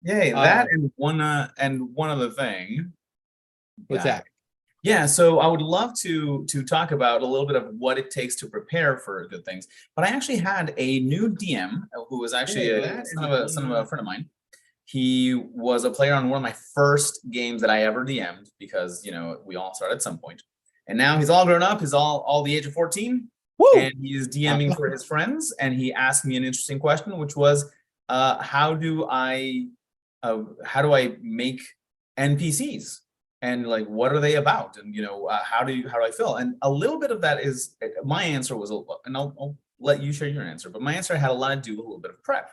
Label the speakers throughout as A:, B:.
A: Yay, that and one other thing.
B: What's
A: Got it.
B: that?
A: Yeah, so I would love to talk about a little bit of what it takes to prepare for good things. But I actually had a new DM who was actually a son of a friend of mine. He was a player on one of my first games that I ever DM'd because we all start at some point. And now he's all grown up. He's all the age of 14,
B: Woo!
A: and he's DMing for his friends. And he asked me an interesting question, which was, how do I make NPCs? And like, what are they about? And how do I feel? And a little bit of that is my answer was, and I'll let you share your answer. But my answer had a lot to do with a little bit of prep,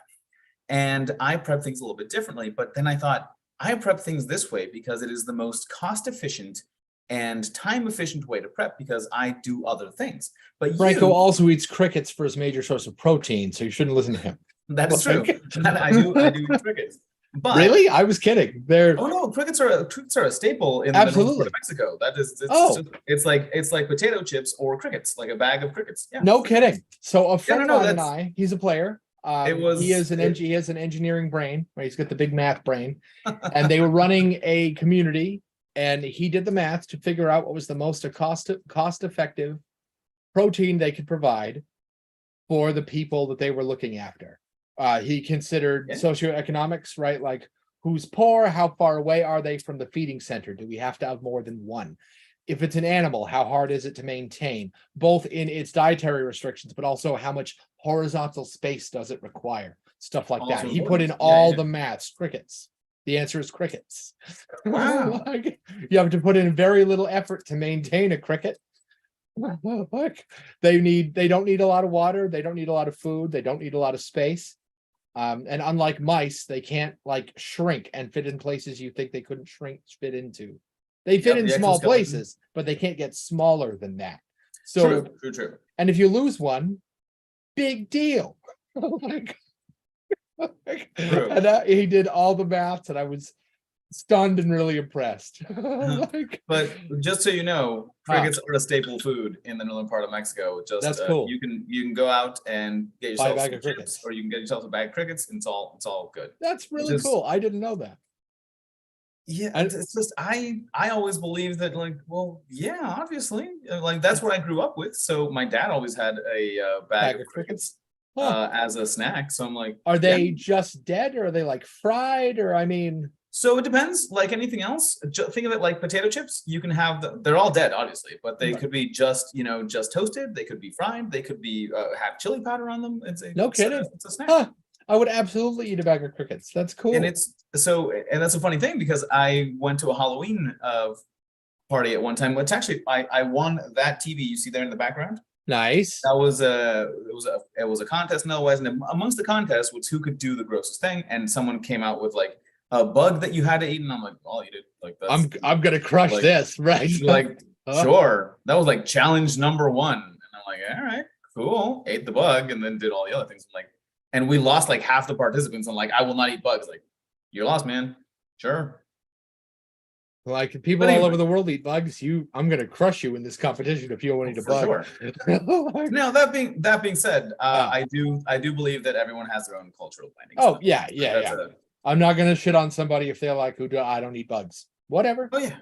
A: and I prep things a little bit differently. But then I thought I prep things this way because it is the most cost efficient and time efficient way to prep because I do other things. But
B: Franco also eats crickets for his major source of protein, so you shouldn't listen to him.
A: That's true. I do eat crickets. But
B: really, I was kidding.
A: oh no, crickets are a staple in
B: absolutely.
A: the north part of Mexico. That is, it's like potato chips or crickets, like a bag of crickets. Yeah,
B: no kidding. So a friend of
A: mine
B: and he's a player. He has an engineering brain. Right? He's got the big math brain, and they were running a community, and he did the math to figure out what was the most cost effective protein they could provide for the people that they were looking after. He considered socioeconomics, right? Like who's poor, how far away are they from the feeding center? Do we have to have more than one? If it's an animal, how hard is it to maintain, both in its dietary restrictions, but also how much horizontal space does it require? Stuff like that. He put in all the maths. Crickets. The answer is crickets.
A: Wow.
B: Like, you have to put in very little effort to maintain a cricket. They don't need a lot of water. They don't need a lot of food. They don't need a lot of space. And unlike mice, they can't like shrink and fit in places you think they couldn't fit into. They fit in small places, but they can't get smaller than that. So
A: true.
B: And if you lose one, big deal. And he did all the maths, and I was stunned and really impressed.
A: But just so you know, crickets are a staple food in the northern part of Mexico.
B: That's cool.
A: You can go out and get yourself
B: a bag
A: some
B: of crickets,
A: chips, or you can get yourself a bag of crickets, and it's all good.
B: That's really cool. I didn't know that.
A: Yeah, it's just I always believed that, like, well, yeah, obviously, like that's what I grew up with. So my dad always had a bag of crickets as a snack. So I'm like,
B: are they just dead, or are they like fried, or
A: So it depends. Like anything else, think of it like potato chips. You can have they're all dead, obviously, but they could be just toasted. They could be fried. They could be have chili powder on them. It's a snack.
B: Huh. I would absolutely eat a bag of crickets. That's cool.
A: And that's a funny thing because I went to a Halloween party at one time. Which actually I won that TV you see there in the background.
B: Nice.
A: That was it was a contest, and otherwise, and amongst the contests was who could do the grossest thing, and someone came out with like a bug that you had to eat, and I'm like, I'll eat it. Like that's,
B: I'm gonna crush this, right?
A: Like sure. That was like challenge number 1, and I'm like, all right, cool. Ate the bug, and then did all the other things. I'm like, and we lost like half the participants. I'm like, I will not eat bugs. Like, you're lost, man. Sure.
B: Like people all over the world eat bugs. I'm gonna crush you in this competition if you don't eat a bug.
A: Sure. Now that being said, I do believe that everyone has their own cultural blending.
B: Oh yeah. I'm not gonna shit on somebody if they're like, I don't eat bugs. Whatever.
A: Oh yeah.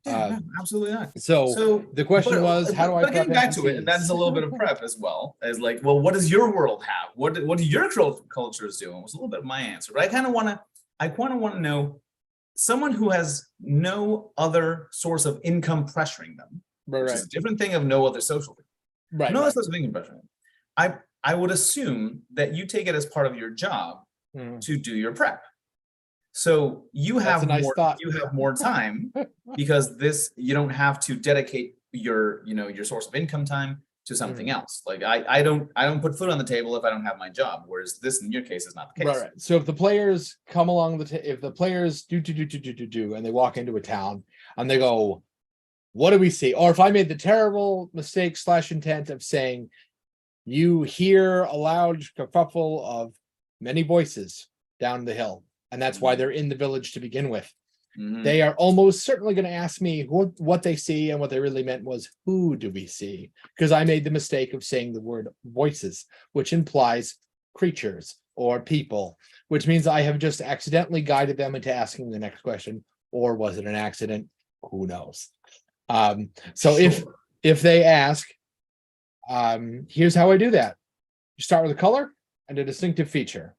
A: No, absolutely not.
B: So the question was, how do I?
A: But getting back to it, and that's a little bit of prep as well. As like, well, what does your world have? What do your cultures do? And it was a little bit of my answer, but I kind of want to know someone who has no other source of income pressuring them, which is a different thing of no other social thing.
B: Right.
A: No other source of income pressuring them. I would assume that you take it as part of your job to do your prep. So you have more time because you don't have to dedicate your source of income time to something else. Like I don't put food on the table if I don't have my job, whereas this in your case is not the case.
B: Right. So if the players come along if the players do and they walk into a town and they go, what do we see? Or if I made the terrible mistake / intent of saying, you hear a loud kerfuffle of many voices down the hill, and that's why they're in the village to begin with. They are almost certainly going to ask me what they see, and what they really meant was, who do we see? Because I made the mistake of saying the word voices, which implies creatures, or people, which means I have just accidentally guided them into asking the next question, or was it an accident? Who knows? So if they ask, here's how I do that. You start with a color and a distinctive feature.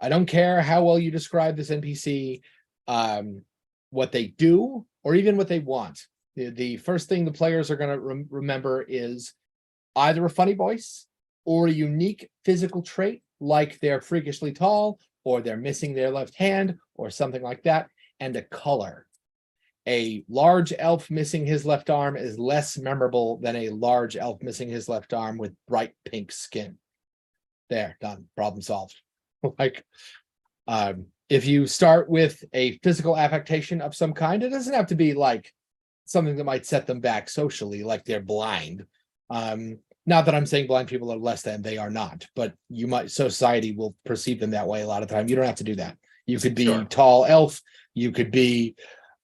B: I don't care how well you describe this NPC, what they do, or even what they want. The first thing the players are going to remember is either a funny voice or a unique physical trait, like they're freakishly tall, or they're missing their left hand, or something like that, and a color. A large elf missing his left arm is less memorable than a large elf missing his left arm with bright pink skin. There, done. Problem solved. Like, if you start with a physical affectation of some kind, it doesn't have to be like something that might set them back socially, like they're blind. Not that I'm saying blind people are less than, they are not, but you might, society will perceive them that way a lot of the time. You don't have to do that. You could be tall elf, you could be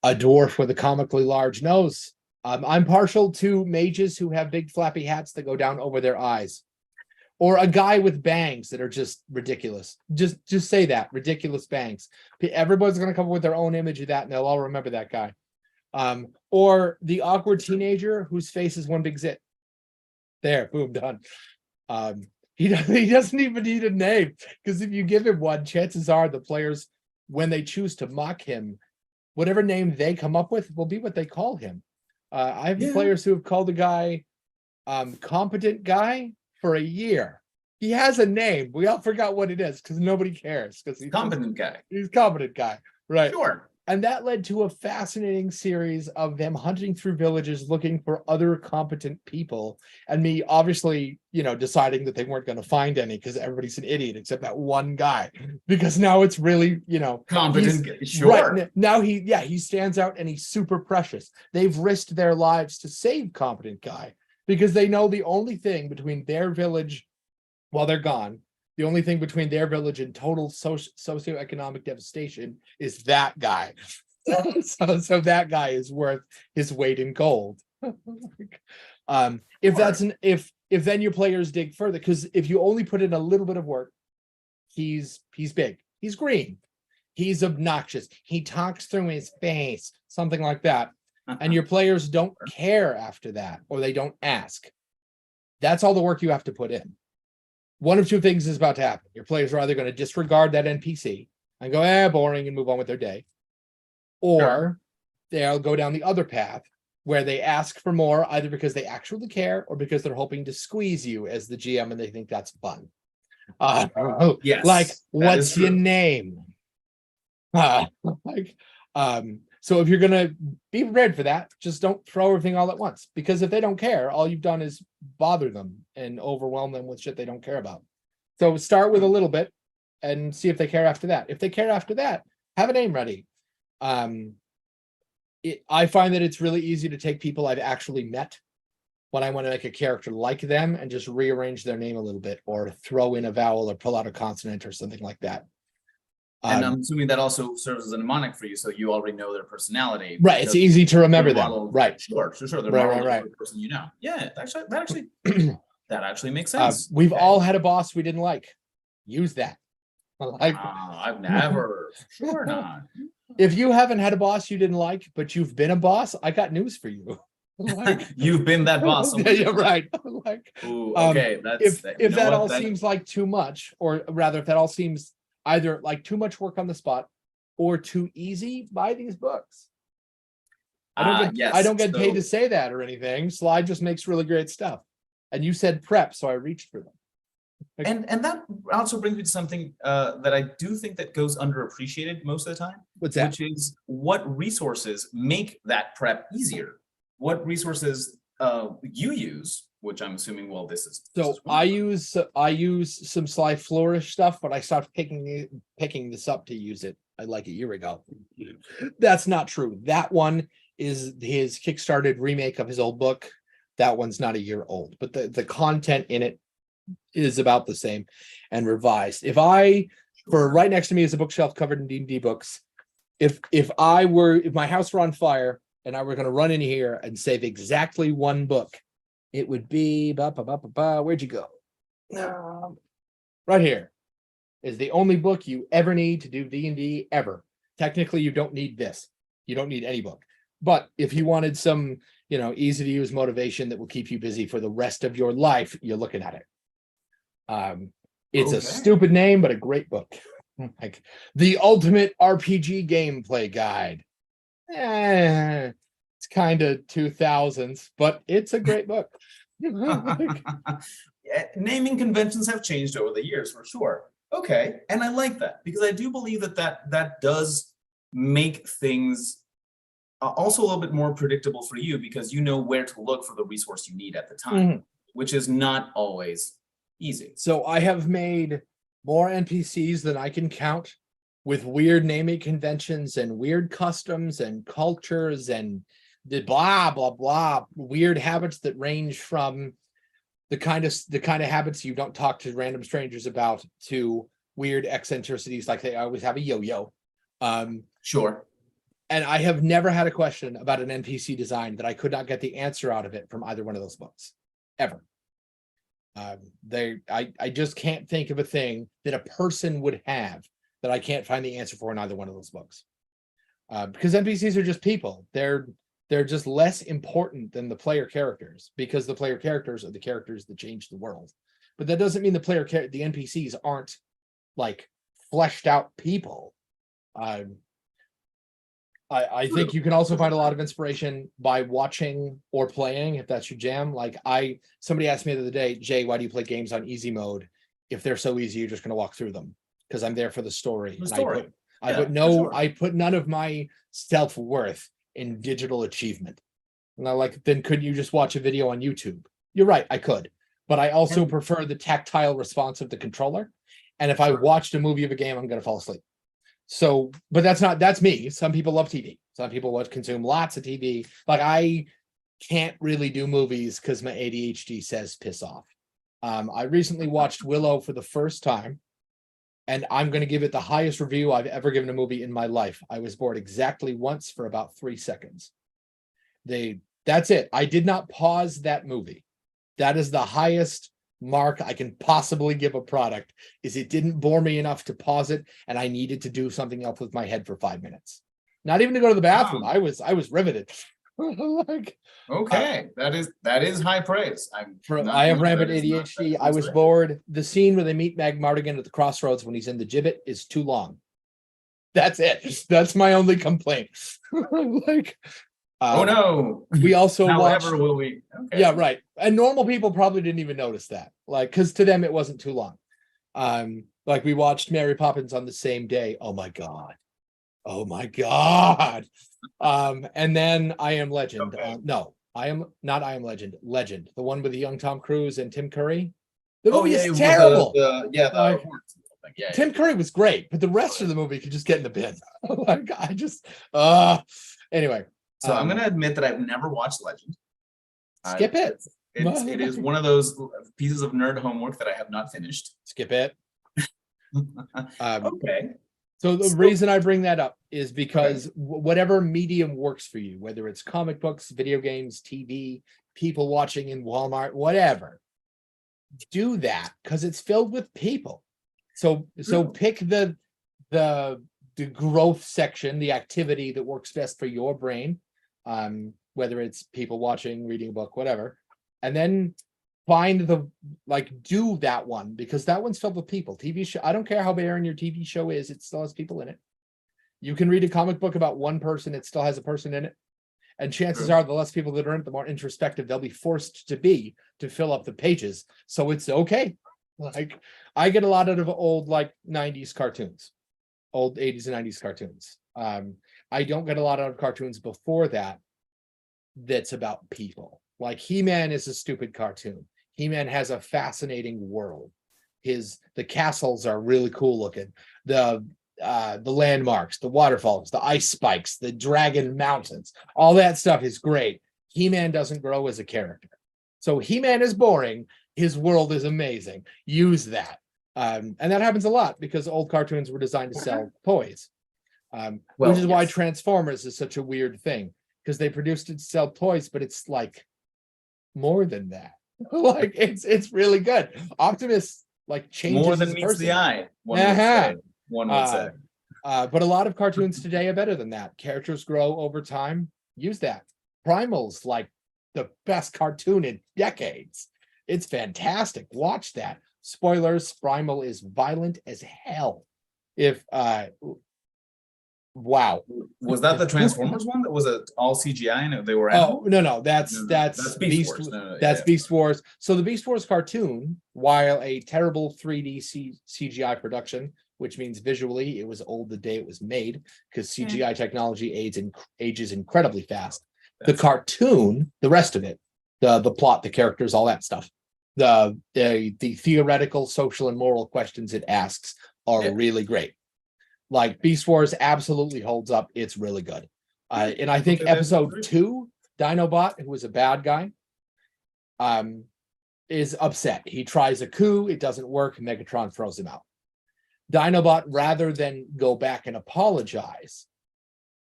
B: a dwarf with a comically large nose. I'm partial to mages who have big flappy hats that go down over their eyes, or a guy with bangs that are just ridiculous. Just say that, ridiculous bangs. Everybody's going to come up with their own image of that, and they'll all remember that guy. Or the awkward teenager whose face is one big zit. There, boom, done. He doesn't even need a name, because if you give him one, chances are the players, when they choose to mock him, whatever name they come up with will be what they call him. I have players who have called a guy competent guy for a year. He has a name. We all forgot what it is because nobody cares. Because he's
A: competent guy.
B: He's competent guy, right?
A: Sure.
B: And that led to a fascinating series of them hunting through villages looking for other competent people, and me obviously, deciding that they weren't going to find any because everybody's an idiot except that one guy. Because now it's really,
A: competent. Sure.
B: Right, now he stands out and he's super precious. They've risked their lives to save competent guy because they know the only thing between their village while they're gone. The only thing between their village and total socioeconomic devastation is that guy. So that guy is worth his weight in gold. If then your players dig further, because if you only put in a little bit of work, he's big, he's green, he's obnoxious, he talks through his face, something like that, and your players don't care after that, or they don't ask. That's all the work you have to put in. One of two things is about to happen. Your players are either going to disregard that NPC and go, boring, and move on with their day. Or they'll go down the other path where they ask for more, either because they actually care or because they're hoping to squeeze you as the GM and they think that's fun.
A: Yes,
B: like, what's your name? So if you're going to be prepared for that, just don't throw everything all at once. Because if they don't care, all you've done is bother them and overwhelm them with shit they don't care about. So start with a little bit and see if they care after that. If they care after that, have a name ready. I find that it's really easy to take people I've actually met when I want to make a character like them and just rearrange their name a little bit, or throw in a vowel or pull out a consonant or something like that.
A: And I'm assuming that also serves as a mnemonic for you, so you already know their personality.
B: Right, it's easy to remember them. Right.
A: Sure. They're
B: right.
A: The person you know. Yeah, that actually makes sense.
B: We've all had a boss we didn't like. Use that.
A: I've never. Sure not.
B: If you haven't had a boss you didn't like, but you've been a boss, I got news for you.
A: You've been that boss.
B: Yeah, right.
A: Ooh, okay.
B: If that all seems like too much, or rather, if that all seems either like too much work on the spot or too easy, buy these books. I don't get paid to say that or anything. Slide just makes really great stuff. And you said prep, so I reached for them.
A: And that also brings me to something that I do think that goes underappreciated most of the time.
B: What's that?
A: Which is what resources make that prep easier. What resources you use, which I'm assuming, this is.
B: So I use some Sly Flourish stuff, but I stopped picking this up to use it like a year ago. That's not true. That one is his Kickstarted remake of his old book. That one's not a year old, but the content in it is about the same and revised. For right next to me is a bookshelf covered in D&D books. If my house were on fire and I were going to run in here and save exactly one book, it would be where'd you go? Right here. is the only book you ever need to do D&D ever. Technically, you don't need this. You don't need any book. But if you wanted some, easy to use motivation that will keep you busy for the rest of your life, you're looking at it. It's a stupid name, but a great book. Like The Ultimate RPG Gameplay Guide. It's kind of 2000s, but it's a great book.
A: Naming conventions have changed over the years for sure. Okay, and I like that because I do believe that does make things also a little bit more predictable for you because you know where to look for the resource you need at the time, which is not always easy.
B: So I have made more NPCs than I can count with weird naming conventions and weird customs and cultures and the blah, blah, blah, weird habits that range from the kind of habits you don't talk to random strangers about to weird eccentricities like they always have a yo-yo.
A: Sure.
B: And I have never had a question about an NPC design that I could not get the answer out of it from either one of those books, ever. I just can't think of a thing that a person would have that I can't find the answer for in either one of those books. Because NPCs are just people. They're just less important than the player characters because the player characters are the characters that change the world. But that doesn't mean the NPCs aren't like fleshed out people. I think you can also find a lot of inspiration by watching or playing if that's your jam. Like somebody asked me the other day, Jay, why do you play games on easy mode? If they're so easy, you're just going to walk through them because I'm there for the story. I put none of my self-worth in digital achievement. And I'm like, then couldn't you just watch a video on YouTube? You're right, I could. But I also prefer the tactile response of the controller. And if I watched a movie of a game, I'm going to fall asleep. So, but that's me. Some people love TV. Some people consume lots of TV. Like I can't really do movies because my ADHD says piss off. I recently watched Willow for the first time, and I'm going to give it the highest review I've ever given a movie in my life. I was bored exactly once for about 3 seconds. That's it. I did not pause that movie. That is the highest mark I can possibly give a product, is it didn't bore me enough to pause it, and I needed to do something else with my head for 5 minutes. Not even to go to the bathroom. I was riveted. Like,
A: okay, that is high praise.
B: I have rampant ADHD. I was bored. The scene where they meet Magmartigan at the crossroads when he's in the gibbet is too long. That's it. That's my only complaint. Like,
A: oh no!
B: We also
A: however will we? Okay.
B: Yeah, right. And normal people probably didn't even notice that, like, because to them it wasn't too long. Like we watched Mary Poppins on the same day. Oh my god! And then I Am Legend.
A: Okay.
B: No, I am not. I Am Legend. Legend, the one with the young Tom Cruise and Tim Curry. The movie is terrible. Tim Curry was great, but the rest of the movie could just get in the bin. Like I just anyway.
A: So I'm going to admit that I've never watched Legend.
B: Skip it.
A: It is one of those pieces of nerd homework that I have not finished.
B: Skip it.
A: Okay.
B: So the reason I bring that up is because whatever medium works for you, whether it's comic books, video games, TV, people watching in Walmart, whatever, do that because it's filled with people. So pick the growth section, the activity that works best for your brain, whether it's people watching, reading a book, whatever, and then find do that one because that one's filled with people. TV show, I don't care how barren your TV show is, it still has people in it. You can read a comic book about one person, it still has a person in it. And chances are the less people that are in it, the more introspective they'll be forced to be to fill up the pages. So it's okay. Like I get a lot out of old 90s cartoons, old 80s and 90s cartoons. I don't get a lot out of cartoons before that's about people. Like He-Man is a stupid cartoon. He-Man has a fascinating world. The castles are really cool looking. The landmarks, the waterfalls, the ice spikes, the dragon mountains, all that stuff is great. He-Man doesn't grow as a character. So He-Man is boring. His world is amazing. Use that. And that happens a lot because old cartoons were designed to sell toys. Which is why Transformers is such a weird thing, because they produced it to sell toys, but it's like more than that. Like it's really good. Optimus like changes
A: more than
B: his
A: meets the
B: person.
A: eye. One would say.
B: But a lot of cartoons today are better than that. Characters grow over time. Use that. Primal's like the best cartoon in decades. It's fantastic. Watch that. Spoilers, Primal is violent as hell. If wow.
A: Was that the Transformers one? That was it all CGI and they were
B: Oh no, that's
A: Beast Wars.
B: That's Beast Wars. So the Beast Wars cartoon, while a terrible 3D CGI production, which means visually it was old the day it was made, because CGI technology ages incredibly fast. The cartoon, the rest of it, the plot, the characters, all that stuff, the theoretical, social, and moral questions it asks are really great. Like Beast Wars absolutely holds up. It's really good. And I think episode 2, Dinobot, who was a bad guy, is upset. He tries a coup, it doesn't work, Megatron throws him out. Dinobot, rather than go back and apologize,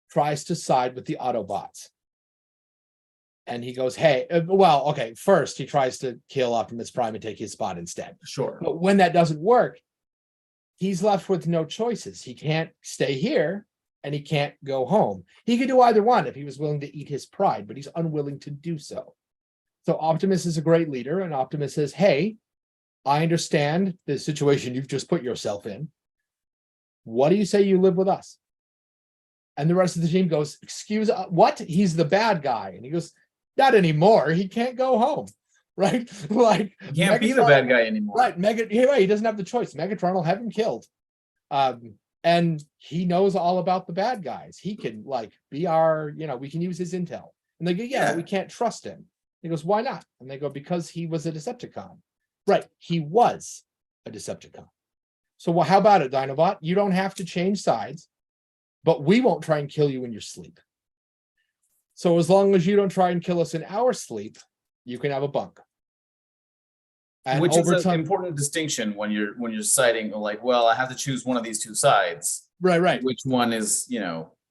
B: tries to side with the Autobots. And he goes, hey, well, okay, first he tries to kill Optimus Prime and take his spot instead.
A: Sure.
B: But when that doesn't work, he's left with no choices. He can't stay here and he can't go home. He could do either one if he was willing to eat his pride, but he's unwilling to do so. So Optimus is a great leader, and Optimus says, hey, I understand the situation you've just put yourself in. What do you say you live with us? And the rest of the team goes, excuse what? He's the bad guy. And he goes, not anymore. He can't go home. Right? Like
A: he can't be the bad guy anymore.
B: Right. He doesn't have the choice. Megatron will have him killed. And he knows all about the bad guys. He can like be our, we can use his intel. And they go, yeah, we can't trust him. He goes, why not? And they go, because he was a Decepticon. Right. He was a Decepticon. So how about it, Dinobot? You don't have to change sides, but we won't try and kill you in your sleep. So as long as you don't try and kill us in our sleep, you can have a bunk.
A: And which is an important distinction when you're citing like, well, I have to choose one of these two sides.
B: Right.
A: Which one is,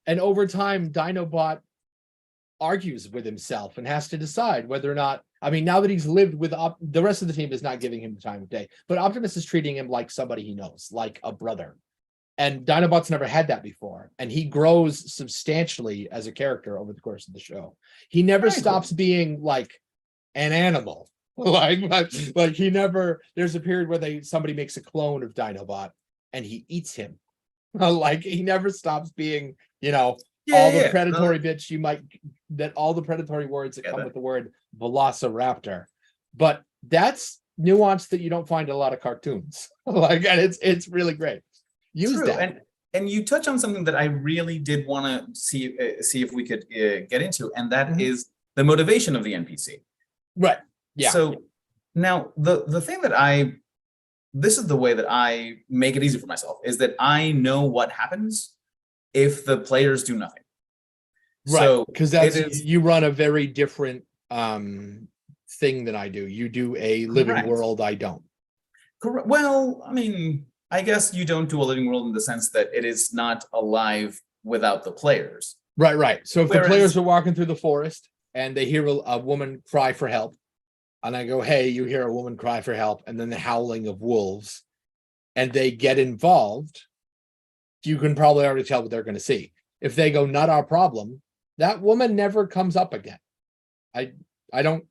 B: And over time, Dinobot argues with himself and has to decide whether or not, now that he's lived with the rest of the team is not giving him the time of day, but Optimus is treating him like somebody he knows, like a brother. And Dinobot's never had that before. And he grows substantially as a character over the course of the show. He never stops being like an animal. Like he never, there's a period where somebody makes a clone of Dinobot and he eats him. Like he never stops being, all the predatory bits all the predatory words that come with the word velociraptor. But that's nuance that you don't find in a lot of cartoons. And it's really great. Use that.
A: And you touch on something that I really did want to see if we could get into, and that is the motivation of the NPC.
B: Right. Yeah.
A: So now the thing that this is the way that I make it easy for myself, is that I know what happens if the players do nothing.
B: Right. So because you run a very different thing than I do. You do a living world. I don't.
A: Correct. Well, I guess you don't do a living world in the sense that it is not alive without the players.
B: Right. So if the players are walking through the forest and they hear a woman cry for help, and I go, hey, you hear a woman cry for help, and then the howling of wolves, and they get involved, you can probably already tell what they're going to see. If they go, not our problem, that woman never comes up again. It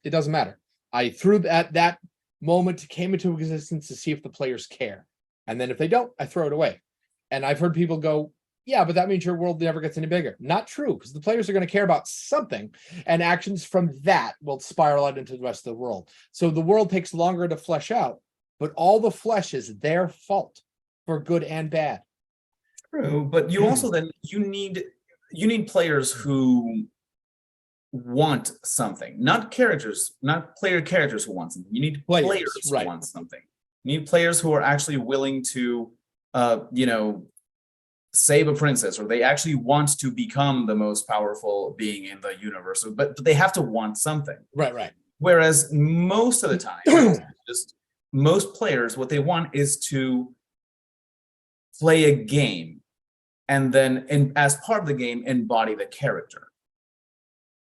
B: doesn't matter. I threw that moment came into existence to see if the players care. And then if they don't, I throw it away. And I've heard people go, yeah, but that means your world never gets any bigger. Not true, because the players are going to care about something, and actions from that will spiral out into the rest of the world. So the world takes longer to flesh out, but all the flesh is their fault for good and bad.
A: True, but you also then you need players who want something, not player characters who want something. You need players who want something. You need players who are actually willing to, save a princess, or they actually want to become the most powerful being in the universe, but they have to want something.
B: Right.
A: Whereas most of the time, just most players, what they want is to play a game and then, as part of the game, embody the character.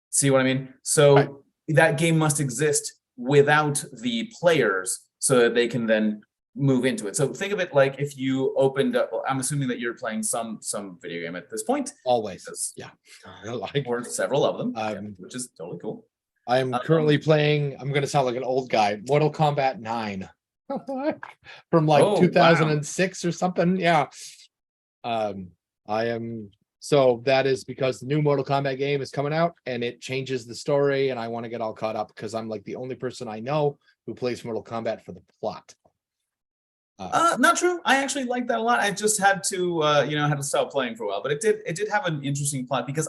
A: See what I mean? So that game must exist without the players so that they can then move into it. So think of it like if you opened up, well, I'm assuming that you're playing some video game at this point.
B: Always. Yeah.
A: Or several of them, which is totally cool.
B: I am currently playing, I'm going to sound like an old guy, Mortal Kombat 9 from like 2006 or something. Yeah. So that is because the new Mortal Kombat game is coming out and it changes the story, and I want to get all caught up because I'm like the only person I know who plays Mortal Kombat for the plot.
A: Not true. I actually like that a lot. I just had to, had to stop playing for a while, but it did have an interesting plot because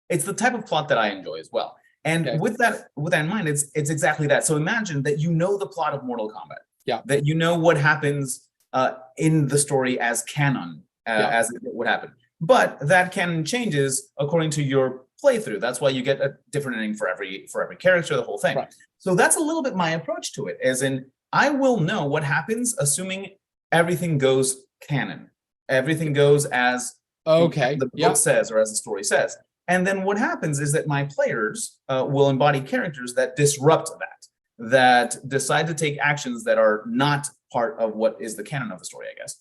A: it's the type of plot that I enjoy as well. And with that in mind, it's exactly that. So imagine that you know the plot of Mortal Kombat.
B: Yeah.
A: That you know what happens in the story as canon, as it would happen. But that canon changes according to your playthrough. That's why you get a different ending for every character, the whole thing.
B: Right.
A: So that's a little bit my approach to it, as in I will know what happens assuming everything goes canon. Everything goes as the book says or as the story says. And then what happens is that my players will embody characters that disrupt that decide to take actions that are not part of what is the canon of the story, I guess,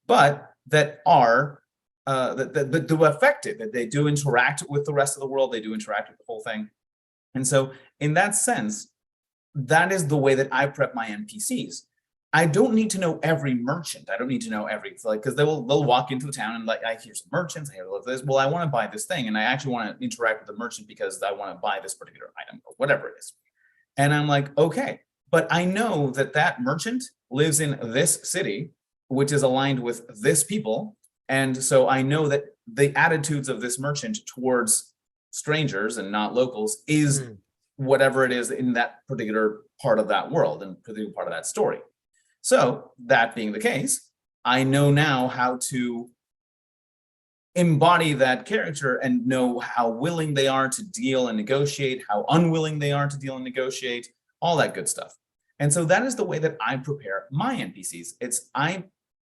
A: but that are that do affect it, that they do interact with the rest of the world, they do interact with the whole thing. And so in that sense, that is the way that I prep my NPCs. I don't need to know every merchant. I don't need to know because they'll walk into a town and I hear some merchants, I hear this. Well, I want to buy this thing, and I actually want to interact with the merchant because I want to buy this particular item or whatever it is. And I'm like, okay, but I know that merchant lives in this city, which is aligned with this people, and so I know that the attitudes of this merchant towards strangers and not locals is whatever it is in that particular part of that world and particular part of that story. So that being the case, I know now how to embody that character and know how willing they are to deal and negotiate, how unwilling they are to deal and negotiate, all that good stuff. And so that is the way that I prepare my NPCs. I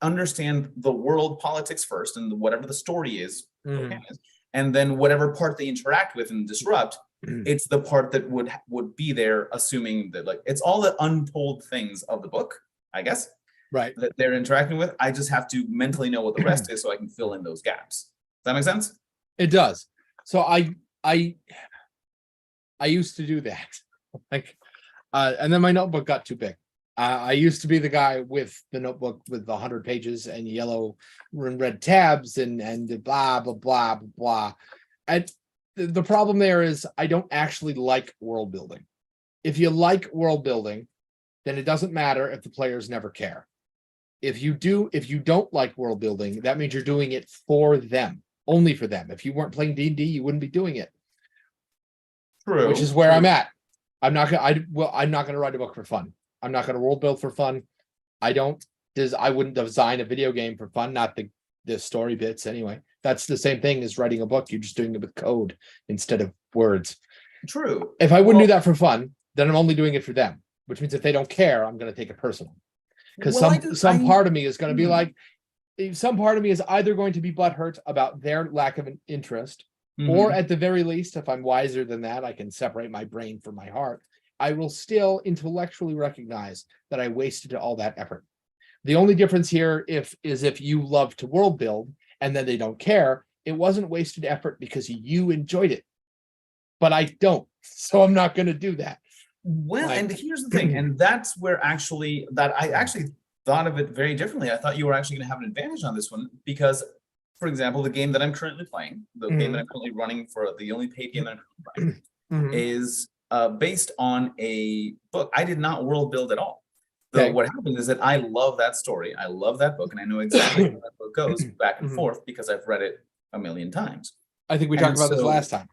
A: understand the world politics first and whatever the story is, and then whatever part they interact with and disrupt, it's the part that would be there, assuming that it's all the untold things of the book, I guess,
B: right,
A: that they're interacting with. I just have to mentally know what the rest is so I can fill in those gaps. Does that make sense?
B: It does. So I used to do that, and then my notebook got too big. I used to be the guy with the notebook with 100 pages and yellow and red tabs and blah blah blah blah. And the problem there is I don't actually like world building. If you like world building, then it doesn't matter if the players never care. If you don't like world building, that means you're doing it for them, only for them. If you weren't playing D&D, you wouldn't be doing it.
A: True.
B: Which is where I'm at. I'm not gonna write a book for fun. I'm not gonna world build for fun. I wouldn't design a video game for fun, not the story bits anyway. That's the same thing as writing a book. You're just doing it with code instead of words.
A: True.
B: If I wouldn't do that for fun, then I'm only doing it for them, which means if they don't care, I'm going to take it personal. Because some part of me is going to be like, some part of me is either going to be butthurt about their lack of an interest, or at the very least, if I'm wiser than that, I can separate my brain from my heart. I will still intellectually recognize that I wasted all that effort. The only difference here is if you love to world build and then they don't care, it wasn't wasted effort because you enjoyed it. But I don't, so I'm not going to do that.
A: Well, and here's the thing, and that's where I actually thought of it very differently. I thought you were actually going to have an advantage on this one because, for example, the game that I'm currently playing, the game that I'm currently running for the only paid game that I'm currently playing, is based on a book. I did not world build at all. So what happened is that I love that story. I love that book, and I know exactly how that book goes back and forth because I've read it a million times.
B: I think we talked about this last time.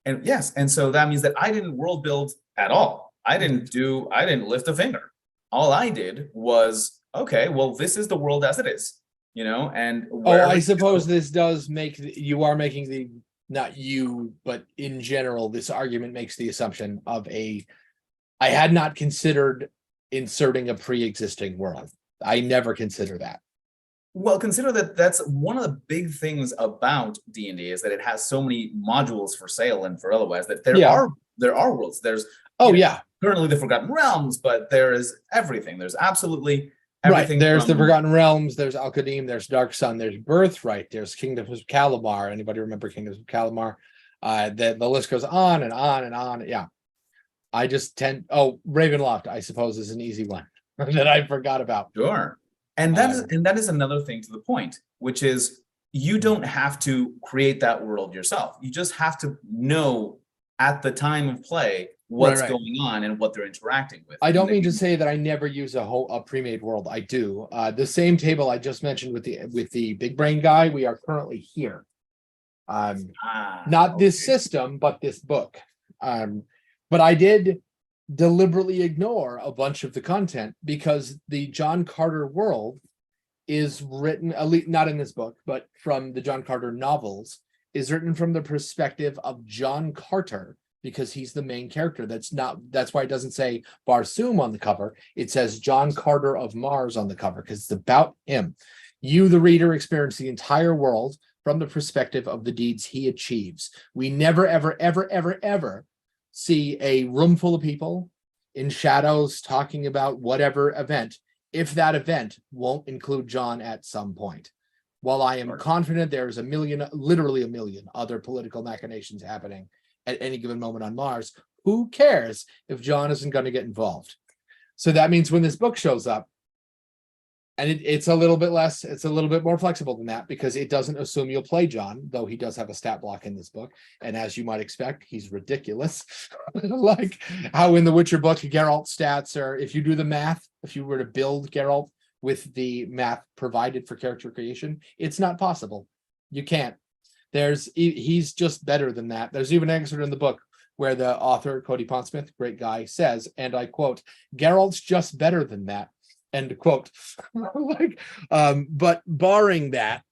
A: And yes, and so that means that I didn't world build at all. I didn't lift a finger. All I did was, okay, well, this is the world as it is, and
B: I suppose this does make you are making the, not you, but in general, this argument makes the assumption of I had not considered inserting a pre-existing world. I never consider that.
A: Well, consider that that's one of the big things about D&D is that it has so many modules for sale and for otherwise that there are worlds. There's
B: Oh yeah.
A: Currently the Forgotten Realms, but there is everything. There's absolutely
B: everything. Right. There's the Forgotten Realms, there's Al-Qadim, there's Dark Sun, there's Birthright, there's Kingdoms of Kalimar. Anybody remember Kingdoms of Kalimar? The list goes on and on and on. Yeah. I just Ravenloft, I suppose, is an easy one that I forgot about.
A: Sure. And that is another thing to the point, which is you don't have to create that world yourself. You just have to know at the time of play what's going on and what they're interacting with.
B: I don't mean to say that I never use a pre-made world. I do. The same table I just mentioned with the big brain guy, we are currently here. Not this system, but this book. But I did deliberately ignore a bunch of the content because the John Carter world is written, at least not in this book, but from the John Carter novels, is written from the perspective of John Carter, because he's the main character. That's why it doesn't say Barsoom on the cover. It says John Carter of Mars on the cover, because it's about him. You, the reader, experience the entire world from the perspective of the deeds he achieves. We never, ever, ever, ever, ever see a room full of people in shadows talking about whatever event, if that event won't include John at some point. While I am confident there's literally a million other political machinations happening at any given moment on Mars, who cares if John isn't going to get involved? So that means when this book shows up, and it's a little bit more flexible than that, because it doesn't assume you'll play John, though he does have a stat block in this book. And as you might expect, he's ridiculous. Like how in the Witcher book, Geralt stats are, if you do the math, if you were to build Geralt with the math provided for character creation, it's not possible. You can't. He's just better than that. There's even an excerpt in the book where the author, Cody Pondsmith, great guy, says, and I quote, "Geralt's just better than that." End quote. But barring that,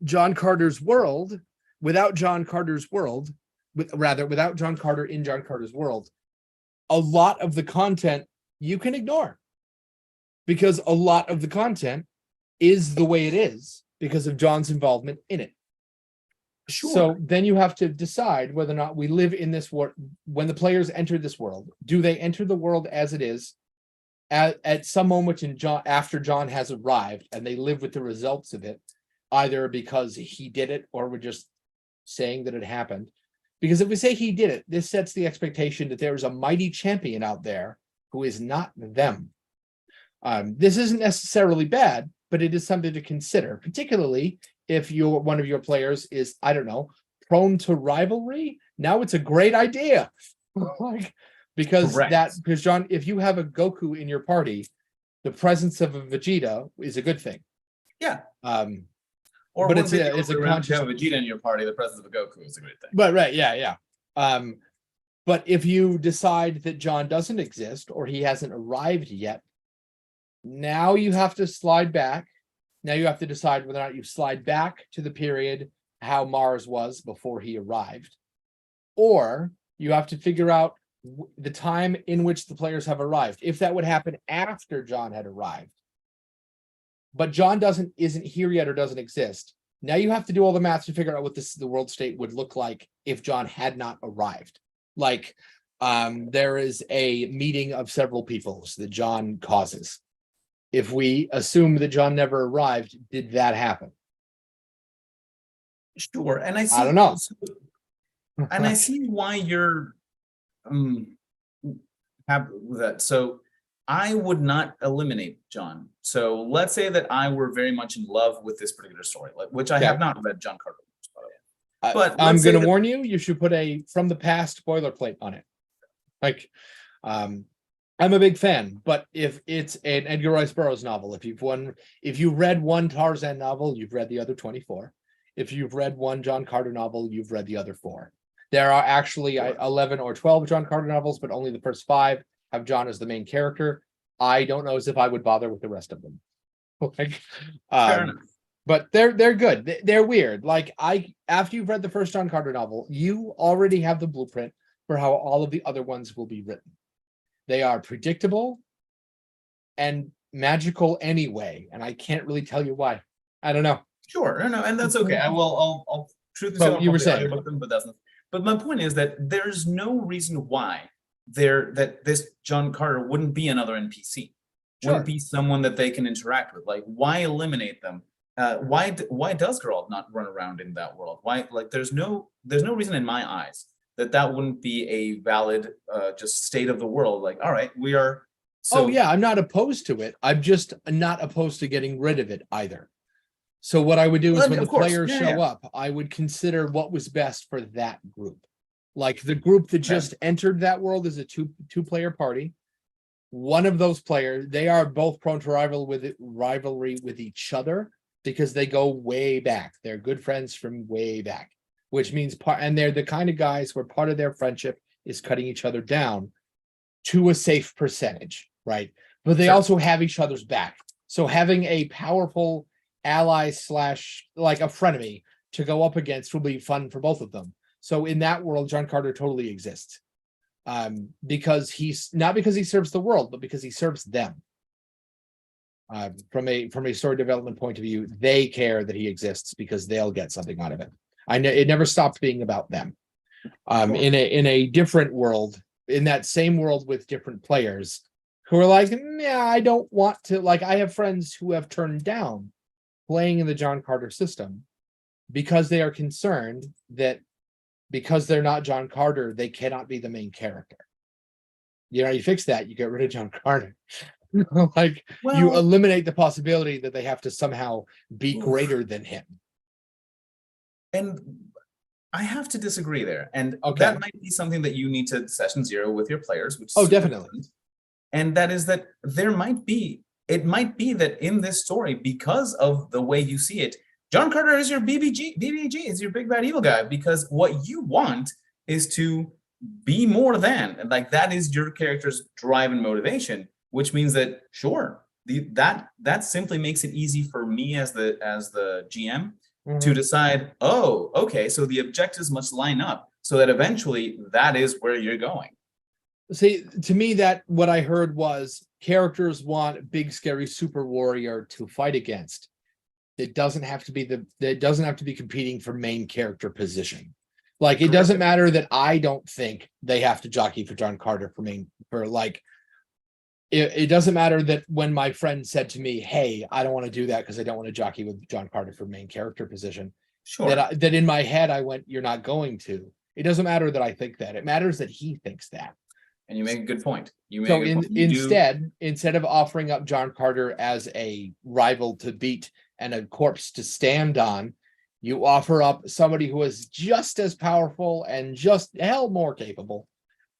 B: John Carter's world, without John Carter in John Carter's world, a lot of the content you can ignore, because a lot of the content is the way it is because of John's involvement in it. Sure. So then you have to decide whether or not we live in this world. When the players enter this world, do they enter the world as it is at some moment after John has arrived, and they live with the results of it, either because he did it or we're just saying that it happened? Because if we say he did it, this sets the expectation that there is a mighty champion out there who is not them. This isn't necessarily bad, but it is something to consider, particularly if one of your players is, I don't know, prone to rivalry. Now it's a great idea. Because John, if you have a Goku in your party, the presence of a Vegeta is a good thing.
A: Yeah.
B: But it's a conscious.
A: You have a Vegeta in your party, the presence of a Goku is a great thing.
B: But yeah. But if you decide that John doesn't exist or he hasn't arrived yet, now you have to slide back. Now you have to decide whether or not you slide back to the period how Mars was before he arrived, or you have to figure out the time in which the players have arrived, if that would happen after John had arrived, but John isn't here yet or doesn't exist. Now you have to do all the math to figure out what the world state would look like if John had not arrived. Like there is a meeting of several peoples that John causes. If we assume that John never arrived, did that happen?
A: Sure. And I
B: don't know.
A: And I see why you're happy with that. So I would not eliminate John. So let's say that I were very much in love with this particular story, which I have not read John Carter, by the way. But
B: I'm going to warn you, you should put a from the past boilerplate on it. Like, I'm a big fan, but if it's an Edgar Rice Burroughs novel, if you've read one Tarzan novel, you've read the other 24. If you've read one John Carter novel, you've read the other 4. There are actually 11 or 12 John Carter novels, but only the first 5 have John as the main character. I don't know as if I would bother with the rest of them.
A: Fair enough.
B: But they're good. They're weird. Like after you've read the first John Carter novel, you already have the blueprint for how all of the other ones will be written. They are predictable and magical anyway, and I can't really tell you why. I don't know.
A: Sure, no, and that's okay. I'll truthfully say
B: you were saying
A: about them, but that's not. But my point is that there's no reason why that this John Carter wouldn't be another NPC, wouldn't be someone that they can interact with. Like, why eliminate them? Why does Geralt not run around in that world? Why, like, there's no reason in my eyes that wouldn't be a valid just state of the world. Like, all right, we are. So,
B: oh yeah, I'm not opposed to it. I'm just not opposed to getting rid of it either. So what I would do is when the players show up, I would consider what was best for that group. Like the group that just entered that world is a two-player party. One of those players, they are both prone to rivalry with each other because they go way back. They're good friends from way back, which means and they're the kind of guys where part of their friendship is cutting each other down to a safe percentage, right? But they also have each other's back. So having a powerful ally / like a frenemy to go up against will be fun for both of them. So in that world, John Carter totally exists. Because he's not because he serves the world, but because he serves them. From a story development point of view, they care that he exists because they'll get something out of it. It never stopped being about them. In a different world, in that same world with different players who are like, yeah, I don't want to. Like, I have friends who have turned down playing in the John Carter system because they are concerned that because they're not John Carter, they cannot be the main character. You know, you fix that, you get rid of John Carter. Like, you eliminate the possibility that they have to somehow be greater than him.
A: And I have to disagree there. And that might be something that you need to session zero with your players, which is
B: definitely.
A: Important. And that is that it might be that in this story, because of the way you see it, John Carter is your BBG is your big bad evil guy, because what you want is to be more than, and like that is your character's drive and motivation, which means that that simply makes it easy for me as the GM to decide, oh, okay, so the objectives must line up so that eventually that is where you're going.
B: See, to me, that what I heard was characters want big scary super warrior to fight against. It doesn't have to be competing for main character position. Like, it doesn't matter that I don't think they have to jockey for John Carter it doesn't matter that when my friend said to me, hey, I don't want to do that because I don't want to jockey with John Carter for main character position. Sure. That in my head I went, you're not going to. It doesn't matter that I think that. It matters that he thinks that.
A: And you make a good point.
B: Instead of offering up John Carter as a rival to beat and a corpse to stand on, you offer up somebody who is just as powerful and just hell more capable,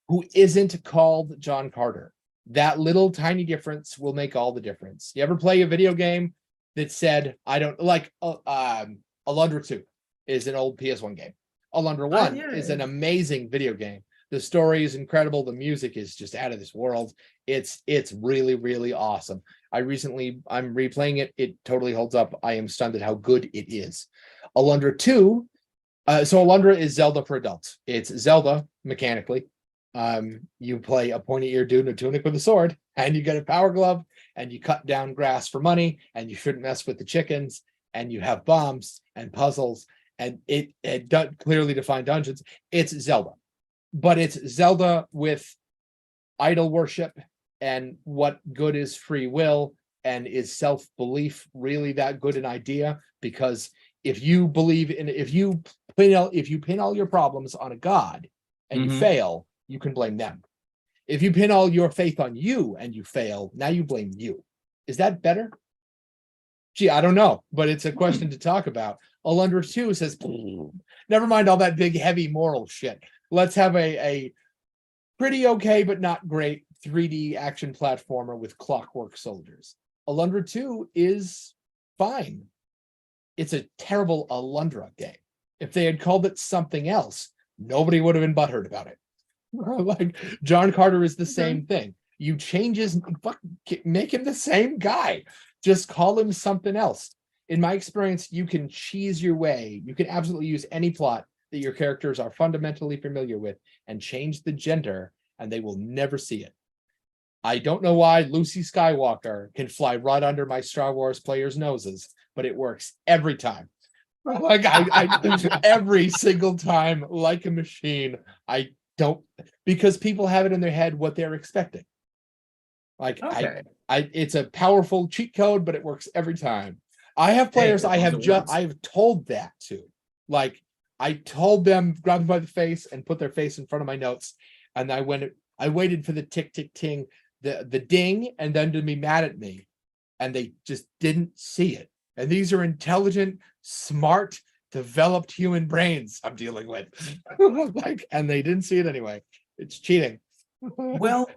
B: who isn't called John Carter. That little tiny difference will make all the difference. You ever play a video game that said, I don't like, Alundra 2 is an old PS1 game. Alundra 1 is an amazing video game. The story is incredible. The music is just out of this world. It's really, really awesome. I'm replaying it. It totally holds up. I am stunned at how good it is. Alundra 2. So Alundra is Zelda for adults. It's Zelda mechanically. You play a pointy-eared dude in a tunic with a sword, and you get a power glove, and you cut down grass for money, and you shouldn't mess with the chickens, and you have bombs and puzzles, and it clearly defined dungeons. It's Zelda. But it's Zelda with idol worship and what good is free will, and is self-belief really that good an idea? Because if you pin all your problems on a god and you fail, you can blame them. If you pin all your faith on you and you fail, now you blame you. Is that better? Gee, I don't know, but it's a question to talk about. Alundra 2 says, never mind all that big, heavy moral shit. Let's have a pretty okay, but not great 3D action platformer with clockwork soldiers. Alundra 2 is fine. It's a terrible Alundra game. If they had called it something else, nobody would have been butthurt about it. Like, John Carter is the same thing. You make him the same guy. Just call him something else. In my experience, you can cheese your way. You can absolutely use any plot that your characters are fundamentally familiar with and change the gender, and they will never see it. I don't know why Lucy Skywalker can fly right under my Star Wars players' noses, but it works every time. Like I every single time, like a machine, I don't, because people have it in their head what they're expecting. Like
A: Okay.
B: it's a powerful cheat code, but it works every time. I have
A: Hey,
B: players
A: as long as it works.
B: I've told that to. Like I told them, grab them by the face and put their face in front of my notes. And I waited for the tick tick ting, the ding, and then to be mad at me. And they just didn't see it. And these are intelligent, smart, developed human brains I'm dealing with. Like, and they didn't see it anyway. It's cheating.
A: Well,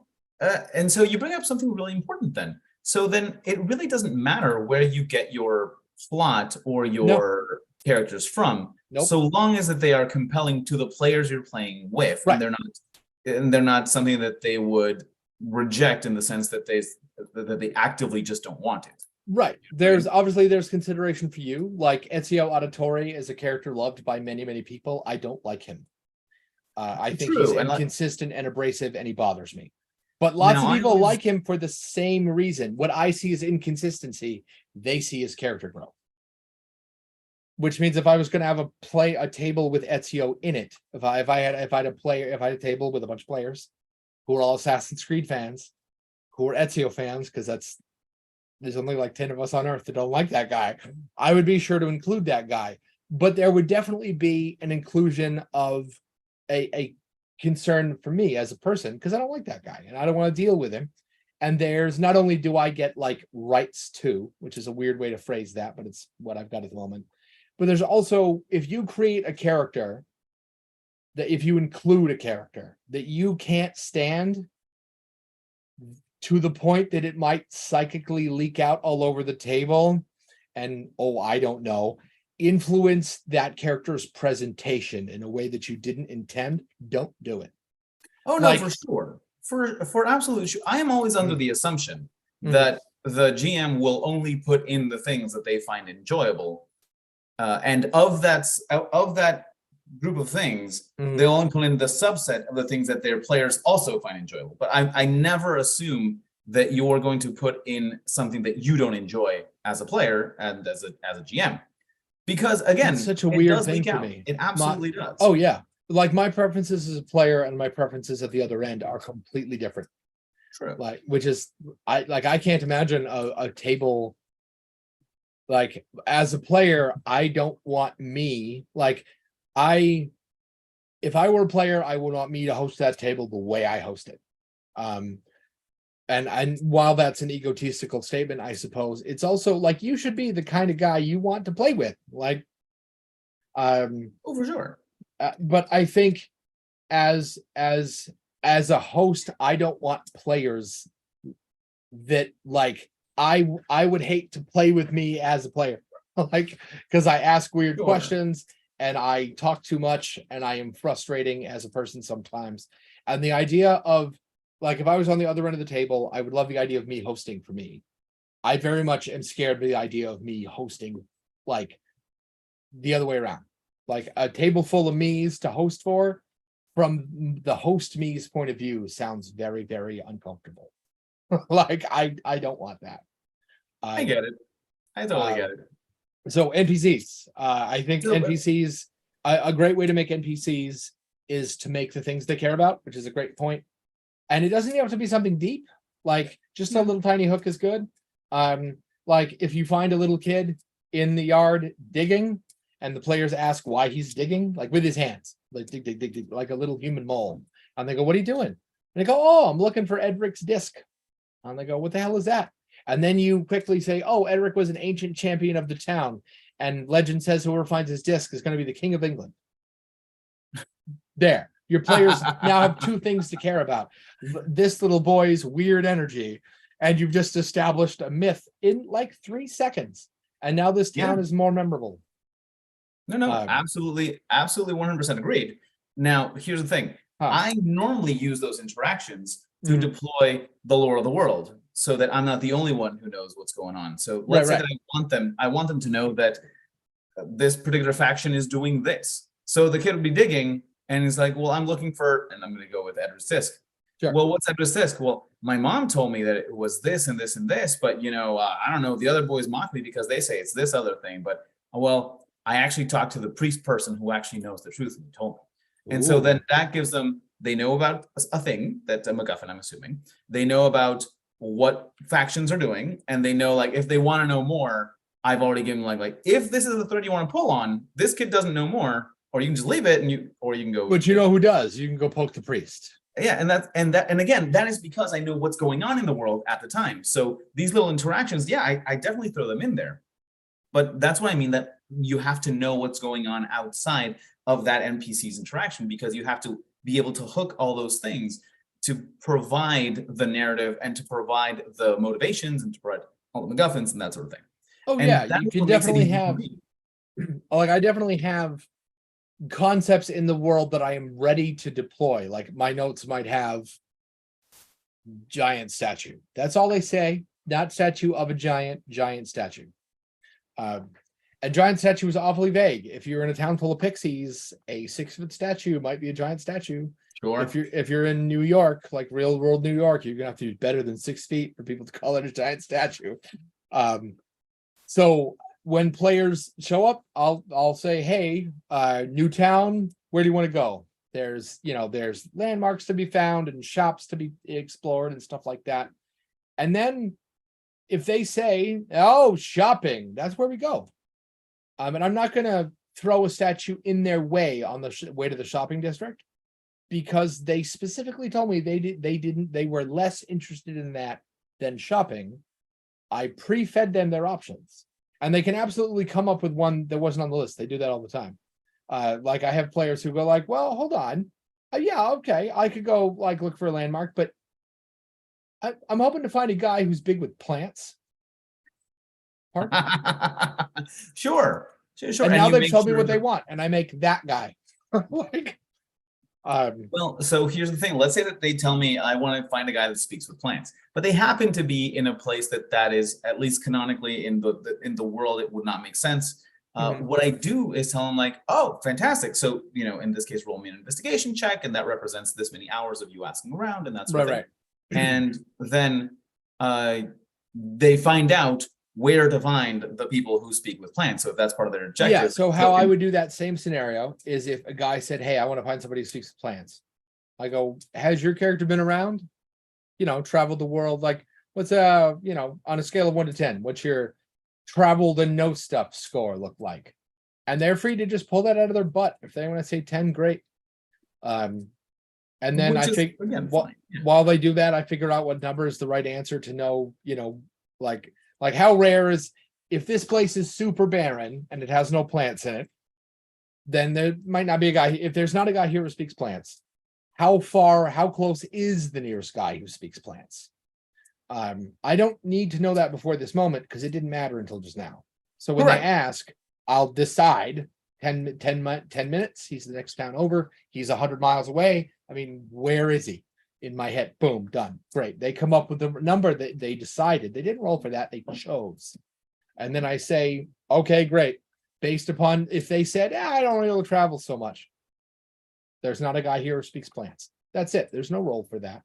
A: and so you bring up something really important then. So then it really doesn't matter where you get your plot or your characters from,
B: Nope.
A: so long as that they are compelling to the players you're playing with,
B: Right.
A: and they're not something that they would reject in the sense that they actively just don't want it.
B: Right. There's obviously there's consideration for you. Like Ezio Auditore is a character loved by many, many people. I don't like him. I think he's inconsistent and abrasive, and he bothers me. But lots of people like him for the same reason. What I see as inconsistency, they see as character growth. Which means if I was going to have a table with Ezio in it, if I had a table with a bunch of players who are all Assassin's Creed fans, who are Ezio fans, because there's only like 10 of us on Earth that don't like that guy, I would be sure to include that guy. But there would definitely be an inclusion of a concern for me as a person, because I don't like that guy and I don't want to deal with him. And there's not only do I get like rights to, which is a weird way to phrase that, but it's what I've got at the moment. But there's also, if you create a character, that if you include a character that you can't stand to the point that it might psychically leak out all over the table and, I don't know, influence that character's presentation in a way that you didn't intend, don't do it.
A: Oh no, for sure. For absolute sure. I am always under the assumption that the GM will only put in the things that they find enjoyable. And of that group of things, they'll only put in the subset of the things that their players also find enjoyable. But I never assume that you're going to put in something that you don't enjoy as a player and as a GM. Because again,
B: it's such a weird thing for me.
A: It absolutely does.
B: Oh yeah. Like my preferences as a player and my preferences at the other end are completely different.
A: True.
B: Like, which is I can't imagine a table. Like as a player, I don't want me, like if I were a player, I would want me to host that table the way I host it. And while that's an egotistical statement, I suppose it's also like you should be the kind of guy you want to play with. Like,
A: for sure.
B: But I think as a host, I don't want players that like I would hate to play with me as a player, like because I ask weird questions and I talk too much and I am frustrating as a person sometimes. And the idea of like if I was on the other end of the table, I would love the idea of me hosting for me. I very much am scared by the idea of me hosting like the other way around, like a table full of me's to host for. From the host me's point of view, sounds very, very uncomfortable. Like I don't want that.
A: I get it. I totally get it.
B: So NPCs, I think NPCs, a great way to make NPCs is to make the things they care about, which is a great point. And it doesn't have to be something deep. Like just a little tiny hook is good. Like if you find a little kid in the yard digging, and the players ask why he's digging, like with his hands, like dig, dig, dig, dig, like a little human mole. And they go, "What are you doing?" And they go, "Oh, I'm looking for Edric's disc." And they go, "What the hell is that?" And then you quickly say, "Oh, Edric was an ancient champion of the town, and legend says whoever finds his disc is going to be the King of England." There, your players now have two things to care about: this little boy's weird energy, and you've just established a myth in like 3 seconds. And now this town is more memorable.
A: No, absolutely 100% agreed. Now, here's the thing. I normally use those interactions to deploy the lore of the world so that I'm not the only one who knows what's going on. So let's say that I want them to know that this particular faction is doing this. So the kid would be digging and he's like, "Well, I'm looking for," and I'm going to go with Edric's disc. Sure. Well, what's Edric's disc? Well, my mom told me that it was this and this and this, but I don't know. The other boys mock me because they say it's this other thing. But well, I actually talked to the priest person who actually knows the truth and told me. And so then that gives them, they know about a thing that's a MacGuffin, I'm assuming. They know about what factions are doing, and they know, like, if they want to know more, I've already given like if this is the thread you want to pull on, this kid doesn't know more, or you can just leave it or you can go.
B: But you know who does? You can go poke the priest.
A: Yeah, and again, that is because I know what's going on in the world at the time. So these little interactions, yeah, I definitely throw them in there. But that's what I mean, that you have to know what's going on outside of that NPC's interaction, because you have to be able to hook all those things to provide the narrative and to provide the motivations and to provide all the MacGuffins and that sort of thing.
B: Oh,
A: And
B: yeah, you can definitely have, like, I definitely have concepts in the world that I am ready to deploy. Like, my notes might have giant statue. That's all they say. Not statue of a giant statue. A giant statue is awfully vague. If you're in a town full of pixies, a 6-foot statue might be a giant statue.
A: Sure.
B: If you're in New York, like real world New York, you're gonna have to do better than 6 feet for people to call it a giant statue. So when players show up, I'll say, hey, new town, where do you want to go? There's landmarks to be found and shops to be explored and stuff like that. And then if they say, oh, shopping, that's where we go. And I'm not going to throw a statue in their way on the way to the shopping district, because they specifically told me they were less interested in that than shopping. I pre-fed them their options, and they can absolutely come up with one that wasn't on the list. They do that all the time. Like, I have players who go like, well, hold on. Yeah, okay, I could go like look for a landmark, but I'm hoping to find a guy who's big with plants.
A: Sure.
B: And now they've told me what they want, and I make that guy. Like,
A: well, so here's the thing. Let's say that they tell me I want to find a guy that speaks with plants, but they happen to be in a place that is, at least canonically in the world, it would not make sense. What I do is tell them, like, oh, fantastic. So, in this case, roll me an investigation check, and that represents this many hours of you asking around, and that's
B: right.
A: And then they find out where to find the people who speak with plants. So if that's part of their objective.
B: Yeah. So how I would do that same scenario is if a guy said, hey, I want to find somebody who speaks with plants. I go, has your character been around? Traveled the world? Like, what's on a scale of 1 to 10, what's your traveled and know stuff score look like? And they're free to just pull that out of their butt. If they want to say 10, great. And then I think while they do that, I figure out what number is the right answer to know, like how rare is, if this place is super barren and it has no plants in it, then there might not be a guy. If there's not a guy here who speaks plants, how close is the nearest guy who speaks plants? I don't need to know that before this moment, because it didn't matter until just now. So when they ask, I'll decide 10 minutes. He's the next town over. He's 100 miles away. I mean, where is he? In my head, boom, done. Great. They come up with the number that they decided. They didn't roll for that. They chose. And then I say, okay, great. Based upon, if they said, I don't really travel so much, there's not a guy here who speaks plants. That's it. There's no roll for that.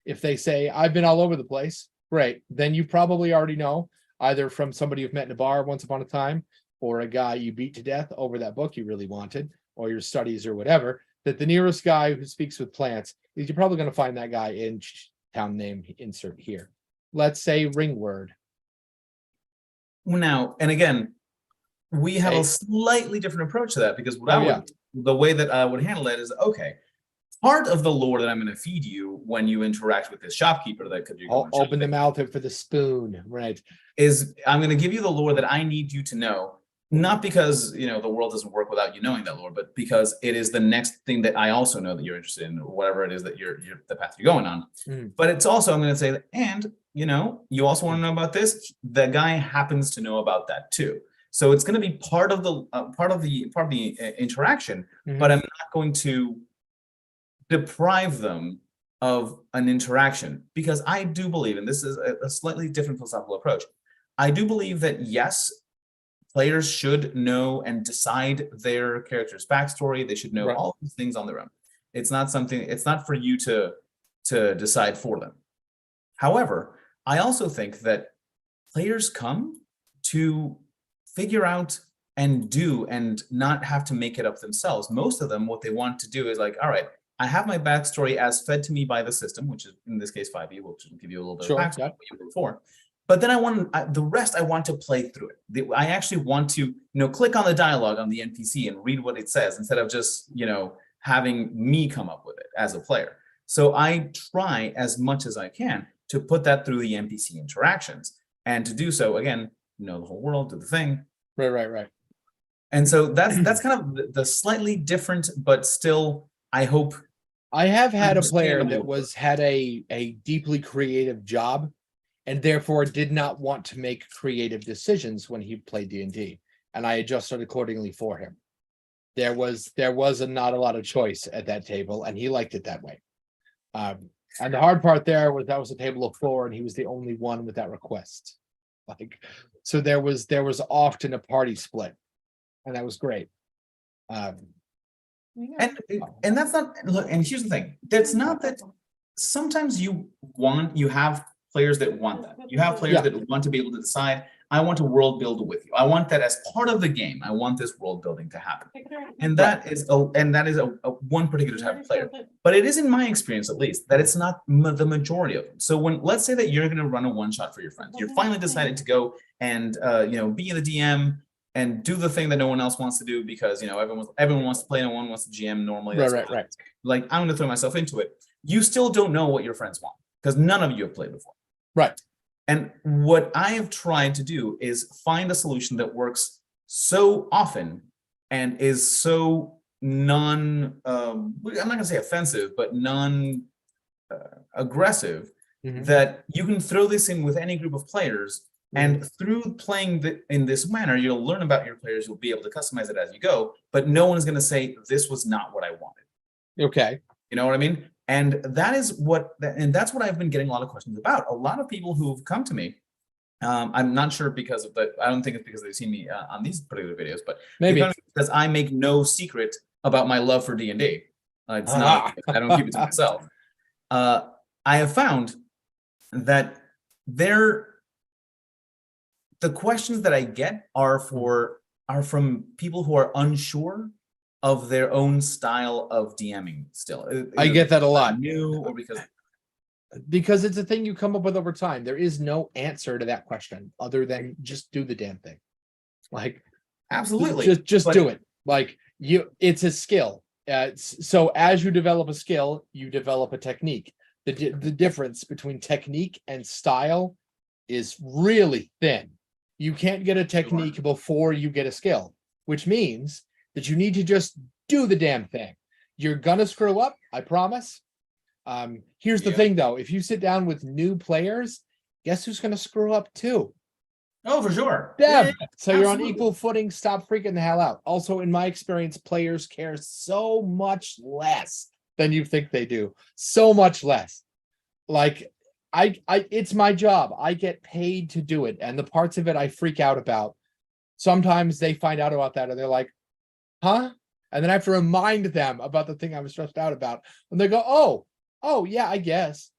B: If they say, I've been all over the place, great. Then you probably already know, either from somebody you've met in a bar once upon a time, or a guy you beat to death over that book you really wanted, or your studies or whatever, that the nearest guy who speaks with plants is, you're probably going to find that guy in town name insert here. Let's say Ringword.
A: Now, and again, we have a slightly different approach to that, because the way that I would handle that is, okay, part of the lore that I'm going to feed you when you interact with this shopkeeper that could
B: open the mouth for the spoon, right?
A: Is I'm going to give you the lore that I need you to know. Not because, the world doesn't work without you knowing that lore, but because it is the next thing that I also know that you're interested in, or whatever it is that you're the path you're going on. But it's also, I'm going to say that, and, you also want to know about this. The guy happens to know about that too. So it's going to be part of the interaction, but I'm not going to deprive them of an interaction, because I do believe, and this is a slightly different philosophical approach, I do believe that, yes, players should know and decide their character's backstory. They should know all these things on their own. It's not for you to decide for them. However, I also think that players come to figure out and do and not have to make it up themselves. Most of them, what they want to do is like, all right, I have my backstory as fed to me by the system, which is in this case 5e, which will give you a little bit
B: Sure,
A: of backstory
B: yeah.
A: what you were before. But then the rest I want to play through it. I actually want to, click on the dialogue on the NPC and read what it says instead of just, having me come up with it as a player. So I try as much as I can to put that through the NPC interactions, and to do so, again, know the whole world, do the thing.
B: Right.
A: And so that's kind of the slightly different, but still, I hope.
B: I have had a player that had a deeply creative job, and therefore did not want to make creative decisions when he played D&D, and I adjusted accordingly for him. There was not a lot of choice at that table, and he liked it that way. And the hard part there was that was a table of 4, and he was the only one with that request. So there was often a party split, and that was great.
A: And that's not, look, and here's the thing, that's not that sometimes you have players that want that. You have players that want to be able to decide, I want to world build with you. I want that as part of the game. I want this world building to happen. And that is a one particular type of player. But it is, in my experience at least, that it's not the majority of them. So let's say that you're going to run a one shot for your friends. You're finally decided to go and be the DM and do the thing that no one else wants to do because everyone wants to play, no one wants to GM normally.
B: Right.
A: Like, I'm going to throw myself into it. You still don't know what your friends want because none of you have played before.
B: Right.
A: And what I have tried to do is find a solution that works so often and is so I'm not going to say offensive, but aggressive, that you can throw this in with any group of players. And through playing in this manner, you'll learn about your players. You'll be able to customize it as you go, but no one is going to say, this was not what I wanted.
B: Okay.
A: You know what I mean? And that's what I've been getting a lot of questions about. A lot of people who've come to me, I'm not sure I don't think it's because they've seen me on these particular videos, but maybe because I make no secret about my love for D&D. It's not, I don't keep it to myself. I have found that the questions that I get are from people who are unsure of their own style of DMing still.
B: I get that a lot.
A: New or
B: because it's a thing you come up with over time. There is no answer to that question other than just do the damn thing. Like,
A: absolutely.
B: Just do it. Like, it's a skill. So as you develop a skill, you develop a technique. The difference between technique and style is really thin. You can't get a technique before you get a skill, which means that you need to just do the damn thing. You're gonna screw up, I promise. Here's the thing though, if you sit down with new players, guess who's gonna screw up too?
A: Oh, for sure.
B: Them. So you're on equal footing, stop freaking the hell out. Also, in my experience, players care so much less than you think they do. So much less. Like, it's my job. I get paid to do it. And the parts of it I freak out about, sometimes they find out about that and they're like, huh? And then I have to remind them about the thing I was stressed out about. And they go, oh yeah, I guess.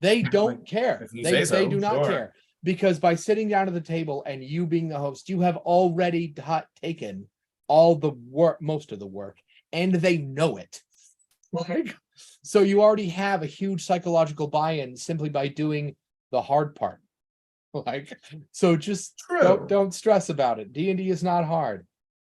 B: They don't care. They do not care. Because by sitting down at the table and you being the host, you have already taken all the work, most of the work, and they know it. So you already have a huge psychological buy-in simply by doing the hard part. So just don't stress about it. D&D is not hard.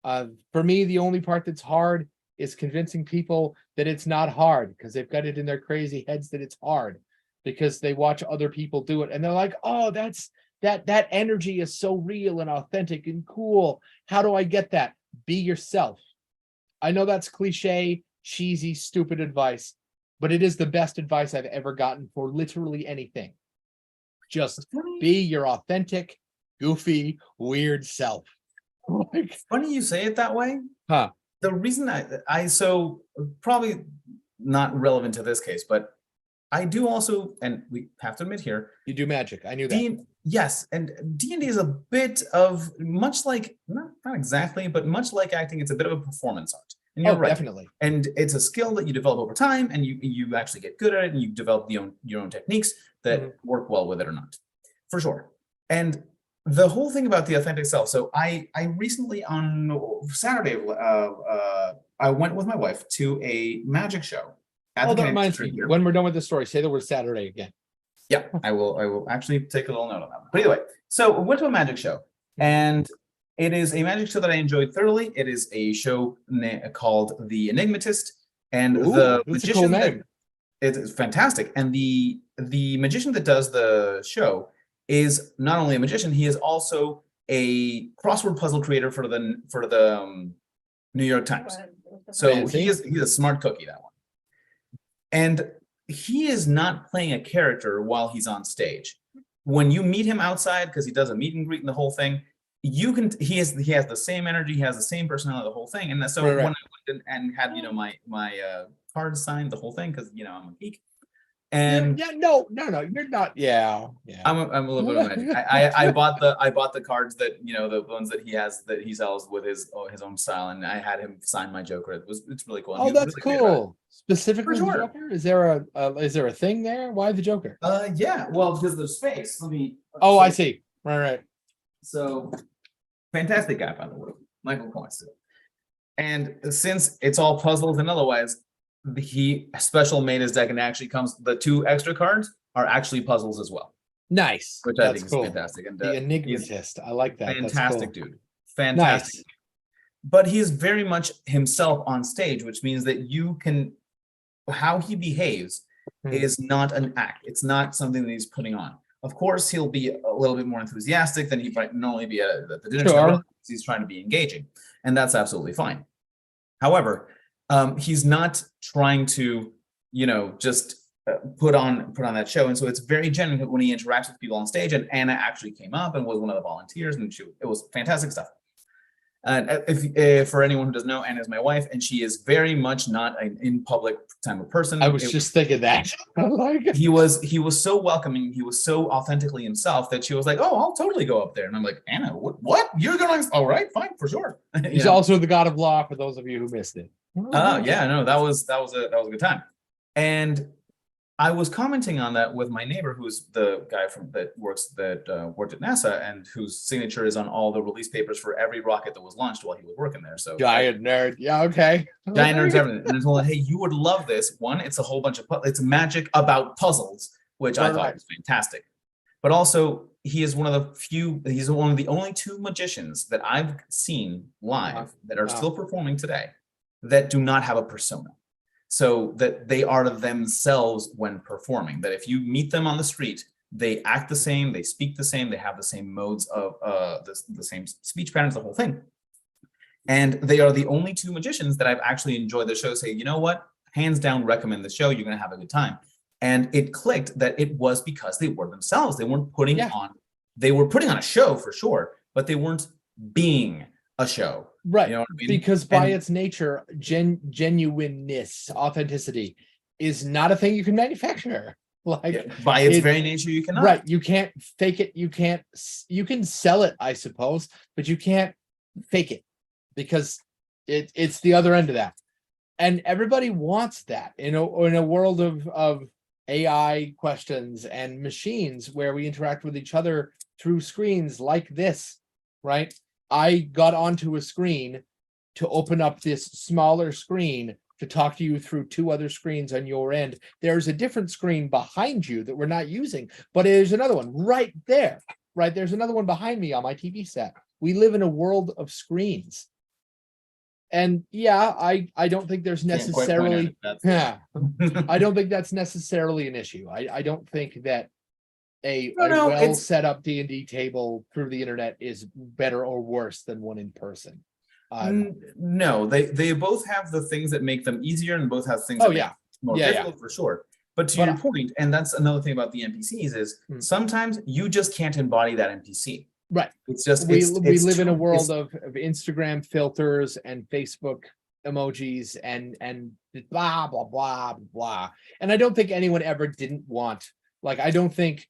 B: For me, the only part that's hard is convincing people that it's not hard because they've got it in their crazy heads that it's hard because they watch other people do it and they're like, oh, that energy is so real and authentic and cool. How do I get that? Be yourself. I know that's cliche, cheesy, stupid advice, but it is the best advice I've ever gotten for literally anything. Just be your authentic, goofy, weird self.
A: Funny you say it that way.
B: Huh.
A: The reason so probably not relevant to this case, but I do also, and we have to admit here,
B: you do magic. I knew that.
A: Yes, and D&D is a bit of, much like, not exactly, but much like acting, it's a bit of a performance art. And you're right.
B: Definitely.
A: And it's a skill that you develop over time, and you actually get good at it, and you develop your own techniques that work well with it or not, for sure. And the whole thing about the authentic self. So I recently on Saturday, I went with my wife to a magic show at
B: Oh,
A: the
B: that
A: Kennedy
B: reminds
A: Center
B: me.
A: here.
B: When we're done with the story, say the word Saturday again.
A: Yeah, I will. I will actually take a little note on that. But either way, so we went to a magic show, and it is a magic show that I enjoyed thoroughly. It is a show called The Enigmatist, and
B: Ooh,
A: the
B: that's a cool
A: magician
B: name.
A: it's fantastic. And the magician that does the show is not only a magician, he is also a crossword puzzle creator for the New York Times. So
B: Fancy.
A: he's a smart cookie, that one. And he is not playing a character while he's on stage. When you meet him outside, because he does a meet and greet and the whole thing, you can he has the same energy, he has the same personality, the whole thing. And so
B: Right.
A: when I went and had my cards signed, the whole thing, because I'm a geek. And
B: no, you're not. Yeah.
A: I'm a little bit of an idiot. I bought the cards that the ones that he has that he sells with his own style, and I had him sign my Joker. It's really cool.
B: Oh, that's
A: really
B: cool. Specifically
A: For
B: the
A: sure.
B: Joker? Is there a thing there? Why the Joker?
A: Yeah. Well, because there's space. Let me.
B: Oh, I see. Right.
A: So, fantastic guy, by the way, Michael Coyne. And since it's all puzzles and otherwise, he special made his deck, and actually comes the 2 extra cards are actually puzzles as well.
B: Nice.
A: Which
B: That's
A: I think
B: cool.
A: is fantastic. And
B: the Enigmatist. I like that.
A: Fantastic
B: That's cool.
A: dude. Fantastic.
B: Nice.
A: But he is very much himself on stage, which means that you can how he behaves is not an act. It's not something that he's putting on. Of course, he'll be a little bit more enthusiastic than he might normally be at the dinner table. He's trying to be engaging, and that's absolutely fine. However, he's not trying to, just put on that show, and so it's very genuine when he interacts with people on stage. And Anna actually came up and was one of the volunteers, and it was fantastic stuff. And if for anyone who doesn't know, Anna is my wife, and she is very much not an in public type of person.
B: I was just thinking that.
A: He was so welcoming. He was so authentically himself that she was like, "Oh, I'll totally go up there." And I'm like, "Anna, what? You're going? All right, fine, for sure."
B: He's also the god of law. For those of you who missed it.
A: Yeah, no, that was a good time. And I was commenting on that with my neighbor, who's the guy that worked at NASA, and whose signature is on all the release papers for every rocket that was launched while he was working there. So
B: giant nerd, yeah, okay,
A: giant nerds, everything. And I told him, hey, you would love this. One, it's a whole bunch of it's magic about puzzles, which I thought was fantastic. But also, he's one of the only 2 magicians that I've seen live that are still performing today that do not have a persona. So that they are themselves when performing, that if you meet them on the street, they act the same, they speak the same, they have the same modes of the same speech patterns, the whole thing. And they are the only 2 magicians that I've actually enjoyed the show say, you know what, hands down, recommend the show, you're going to have a good time. And it clicked that it was because they were themselves. They weren't putting they were putting on a show for sure, but they weren't being a show.
B: Right. You know what I mean? Because by its nature, genuineness, authenticity is not a thing you can manufacture.
A: By its very nature, you cannot.
B: Right. You can't fake it. You can sell it, I suppose, but you can't fake it because it's the other end of that. And everybody wants that in a world of AI questions and machines where we interact with each other through screens like this, right? I got onto a screen to open up this smaller screen to talk to you through 2 other screens on your end. There's a different screen behind you that we're not using, but there's another one right there, right? There's another one behind me on my TV set. We live in a world of screens. And yeah, I don't think there's necessarily, I don't think that's necessarily an issue. I don't think that a well set up D&D table through the internet is better or worse than one in person.
A: No, they both have the things that make them easier, and both have things that make more difficult for sure. But to your point, and that's another thing about the NPCs is sometimes you just can't embody that NPC.
B: Right.
A: It's just
B: we live in a world of Instagram filters and Facebook emojis and blah blah blah blah. And I don't think anyone ever didn't want, like, I don't think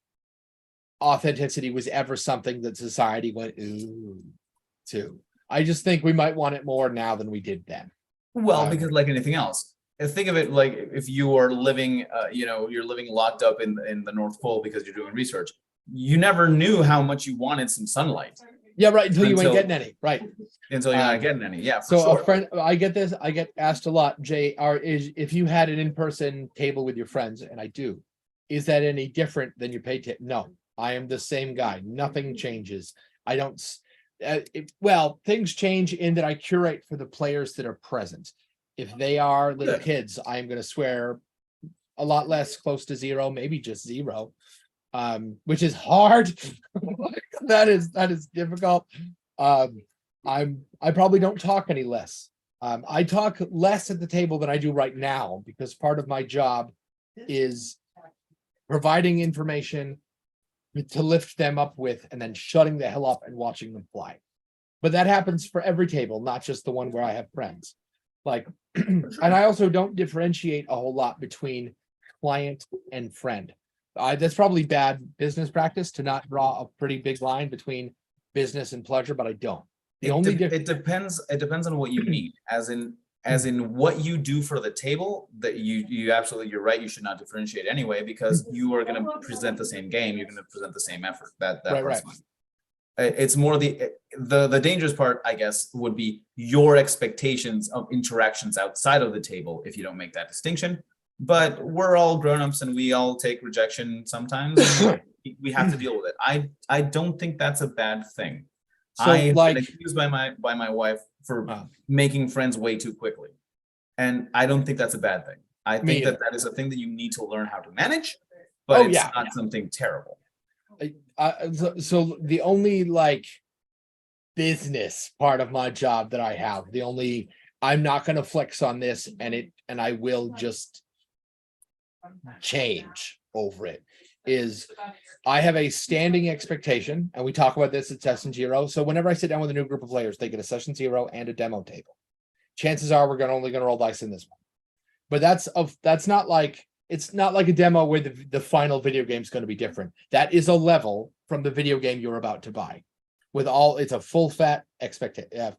B: authenticity was ever something that society went ooh to. I just think we might want it more now than we did then.
A: Well, because like anything else, think of it like if you are living, you're living locked up in the North Pole because you're doing research. you never knew how much you wanted some sunlight
B: Yeah, right. Until you ain't getting any. Right.
A: until you're not getting any. Yeah, for
B: So
A: sure.
B: a friend, I get this. I get asked a lot. Jay, is if you had an in-person table with your friends, and I do, is that any different than your pay table? No, I am the same guy. Nothing changes. I don't. Well, things change in that I curate for the players that are present. If they are little
A: Good.
B: kids, I'm going to swear a lot less, close to zero, maybe just zero, which is hard. that is difficult. I probably don't talk any less. I talk less at the table than I do right now because part of my job is providing information to lift them up with and then shutting the hell up and watching them fly. But that happens for every table, not just the one where I have friends. Like, and I also don't differentiate a whole lot between client and friend. That's probably bad business practice to not draw a pretty big line between business and pleasure, but I don't.
A: It depends on what you need, as in what you do for the table. That you absolutely, you're right, you should not differentiate anyway, because you are going to present the same game, you're going to present the same effort. That part's fine. It's more the dangerous part, I guess, would be your expectations of interactions outside of the table if you don't make that distinction. But we're all grown-ups and we all take rejection sometimes. And we have to deal with it. I don't think that's a bad thing.
B: So,
A: I have
B: like,
A: been accused by my wife for making friends way too quickly, and I don't think that's a bad thing. I think that is a thing that you need to learn how to manage, but it's not something terrible.
B: So the only like business part of my job that I have, I'm not going to flex on this, and I will just change over it, is I have a standing expectation, and we talk about this at session 0. So whenever I sit down with a new group of players, they get a session 0 and a demo table. Chances are we're only going to roll dice in this one, but that's not like, it's not like a demo where the final video game is going to be different. That is a level from the video game you're about to buy. It's a full fat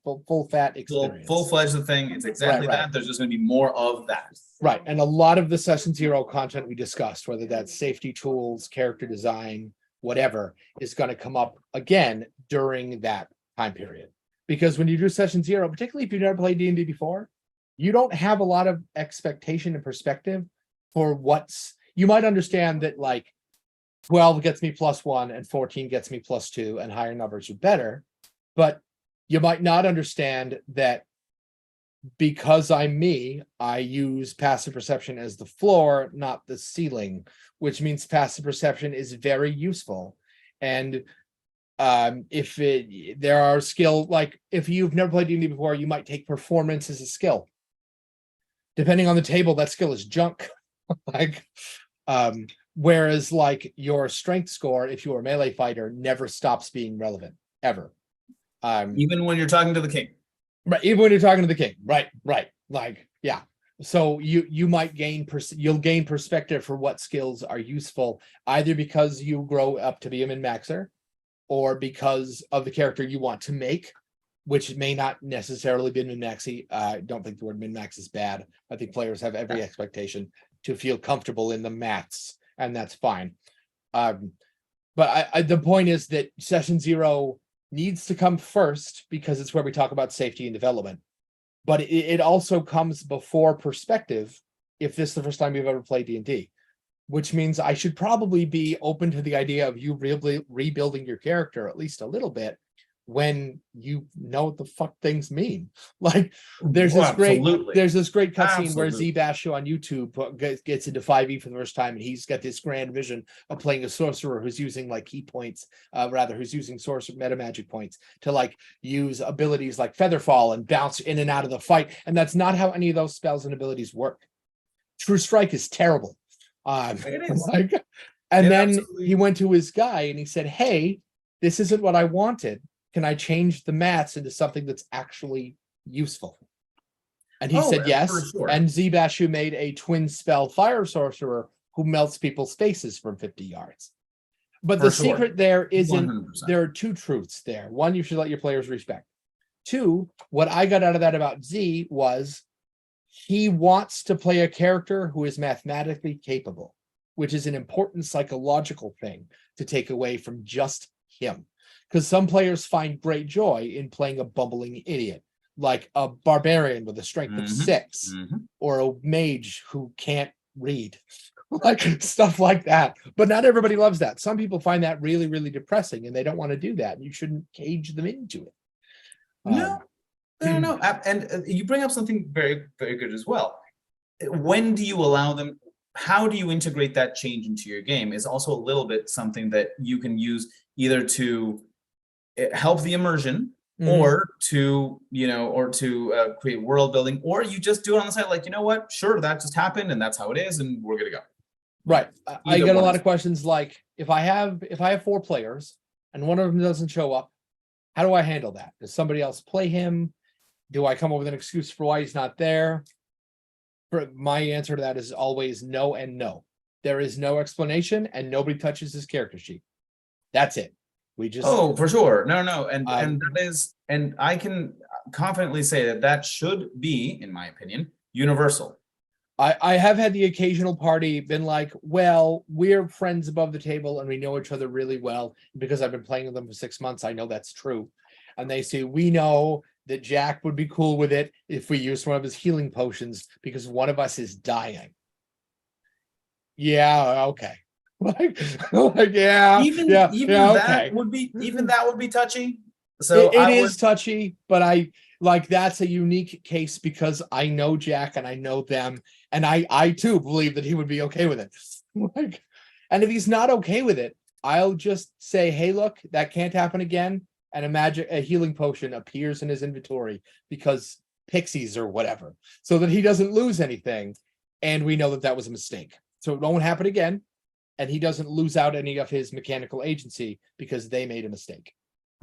B: full fat experience.
A: Full-fledged thing. It's exactly that. There's just going to be more of that.
B: Right. And a lot of the session 0 content we discussed, whether that's safety tools, character design, whatever, is going to come up again during that time period. Because when you do session 0, particularly if you've never played D&D before, you don't have a lot of expectation and perspective for you might understand that like 12 gets me +1 and 14 gets me +2 and higher numbers are better. But you might not understand that because I'm me, I use passive perception as the floor, not the ceiling, which means passive perception is very useful. And there are skill, like if you've never played D&D before, you might take performance as a skill. Depending on the table, that skill is junk. Whereas like your strength score, if you're a melee fighter, never stops being relevant ever.
A: Even when you're talking to the king.
B: Right, even when you're talking to the king. Right. Like, yeah. So you might you'll gain perspective for what skills are useful, either because you grow up to be a min-maxer or because of the character you want to make, which may not necessarily be min-maxy. I don't think the word min-max is bad. I think players have every expectation to feel comfortable in the maths, and that's fine. But the point is that session 0 needs to come first because it's where we talk about safety and development. But it also comes before perspective if this is the first time you've ever played D&D, which means I should probably be open to the idea of you rebuilding your character at least a little bit when you know what the fuck things mean. Like there's this great cutscene where Z Basho on YouTube gets into 5e for the first time, and he's got this grand vision of playing a sorcerer who's using like key points, who's using sorcerer meta magic points to like use abilities like Featherfall and bounce in and out of the fight. And that's not how any of those spells and abilities work. True Strike is terrible.
A: It is.
B: Then he went to his guy and he said, "Hey, this isn't what I wanted. Can I change the mats into something that's actually useful?" And he said yes. Sure. And Z Basho made a twin spell fire sorcerer who melts people's faces from 50 yards. But the secret there isn't, 100%. There are two truths there. One, you should let your players respect. Two, what I got out of that about Z was he wants to play a character who is mathematically capable. which is an important psychological thing to take away from just him. Because some players find great joy in playing a bumbling idiot, like a barbarian with a strength of 6, or a mage who can't read, like stuff like that. But not everybody loves that. Some people find that really, really depressing, and they don't want to do that. You shouldn't cage them into it.
A: No. And you bring up something very, very good as well. When do you allow them? How do you integrate that change into your game is also a little bit something that you can use either to help the immersion, or to, create world building, or you just do it on the side, like, you know what, sure, that just happened and that's how it is and we're gonna go.
B: Right. I get a lot of questions like, if I have 4 players and one of them doesn't show up, how do I handle that? Does somebody else play him? Do I come up with an excuse for why he's not there? My answer to that is always no and no. There is no explanation, and nobody touches his character sheet. That's it. We just
A: for sure. No. And that is, and I can confidently say that should be, in my opinion, universal.
B: I have had the occasional party been like, well, we're friends above the table and we know each other really well. Because I've been playing with them for 6 months, I know that's true. And they say, we know that Jack would be cool with it if we used one of his healing potions because one of us is dying. Yeah, okay.
A: Even that would be touchy. So
B: it is touchy, but that's a unique case because I know Jack and I know them, and I too believe that he would be okay with it. And if he's not okay with it, I'll just say, hey, look, that can't happen again. And a healing potion appears in his inventory because pixies or whatever, so that he doesn't lose anything. And we know that was a mistake. So it won't happen again. And he doesn't lose out any of his mechanical agency because they made a mistake.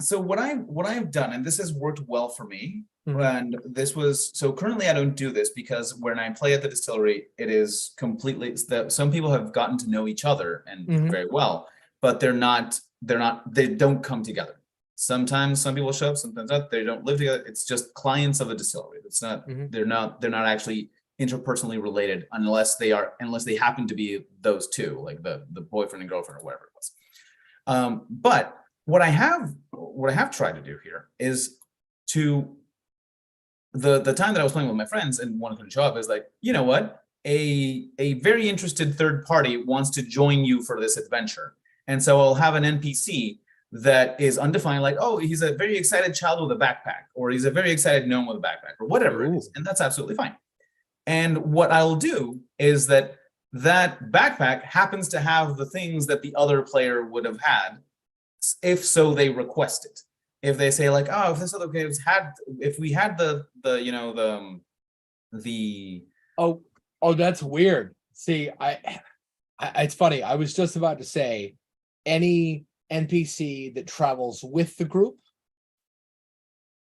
A: So what I've done, and this has worked well for me, and this was, so currently I don't do this because when I play at the distillery, it is completely, some people have gotten to know each other and very well, but they don't come together. Sometimes some people show up, sometimes not. They don't live together. It's just clients of a distillery. It's not, they're not actually interpersonally related unless they happen to be those two, like the boyfriend and girlfriend or whatever it was. But what I have tried to do here is to the time that I was playing with my friends and one couldn't show up is like, you know what? A very interested third party wants to join you for this adventure. And so I'll have an NPC that is undefined, like, oh, he's a very excited child with a backpack, or he's a very excited gnome with a backpack, or whatever it is. And that's absolutely fine. And what I'll do is that backpack happens to have the things that the other player would have had, if so they request it. If they say like, oh, if this other player if we had the that's weird.
B: See, it's funny. I was just about to say, any NPC that travels with the group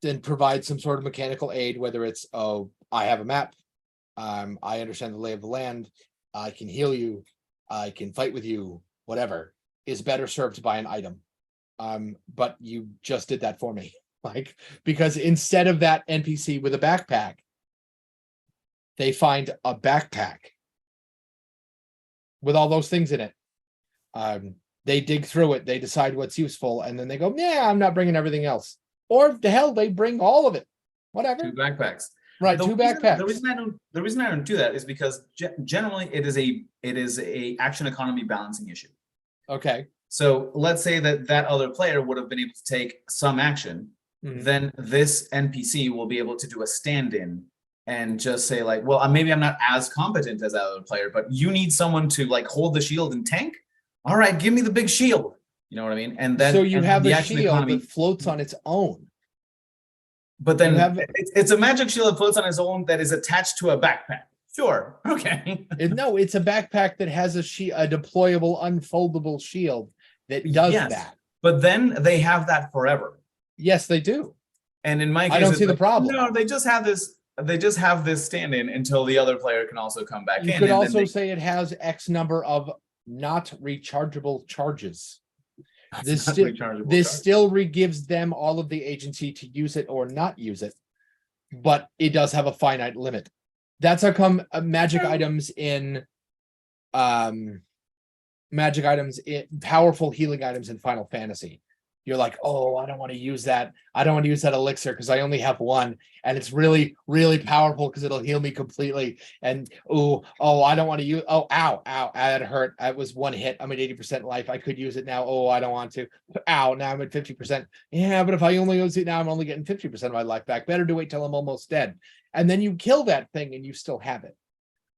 B: then provides some sort of mechanical aid, whether it's, oh, I have a map, I understand the lay of the land, I can heal you, I can fight with you, whatever, is better served by an item. But you just did that for me, like, because instead of that NPC with a backpack, they find a backpack with all those things in it. They dig through it, they decide what's useful, and then they go, yeah, I'm not bringing everything else. Or the hell, they bring all of it. Whatever.
A: 2 backpacks.
B: Right, backpacks.
A: The reason I don't do that is because generally it is a action economy balancing issue.
B: Okay.
A: So let's say that other player would have been able to take some action, then this NPC will be able to do a stand-in and just say like, well, maybe I'm not as competent as that other player, but you need someone to like hold the shield and tank. All right, give me the big shield. You know what I mean? And then
B: so you have a shield that floats on its own.
A: But then it's a magic shield that floats on its own that is attached to a backpack. Sure. Okay.
B: No, it's a backpack that has a deployable, unfoldable shield that does that.
A: But then they have that forever.
B: Yes, they do.
A: And in my case,
B: I don't see the problem.
A: No, they just have this. They just have this stand-in until the other player can also come back in.
B: You could also say it has X number of not rechargeable charges. This still gives them all of the agency to use it or not use it, but it does have a finite limit. That's how come magic items in magic items, powerful healing items in Final Fantasy. You're like, oh, I don't want to use that. I don't want to use that elixir because I only have one, and it's really, really powerful because it'll heal me completely. And I don't want to use. Oh, ow, that hurt. That was one hit. I'm at 80% life. I could use it now. Oh, I don't want to. Ow, now I'm at 50%. Yeah, but if I only use it now, I'm only getting 50% of my life back. Better to wait till I'm almost dead. And then you kill that thing, and you still have it.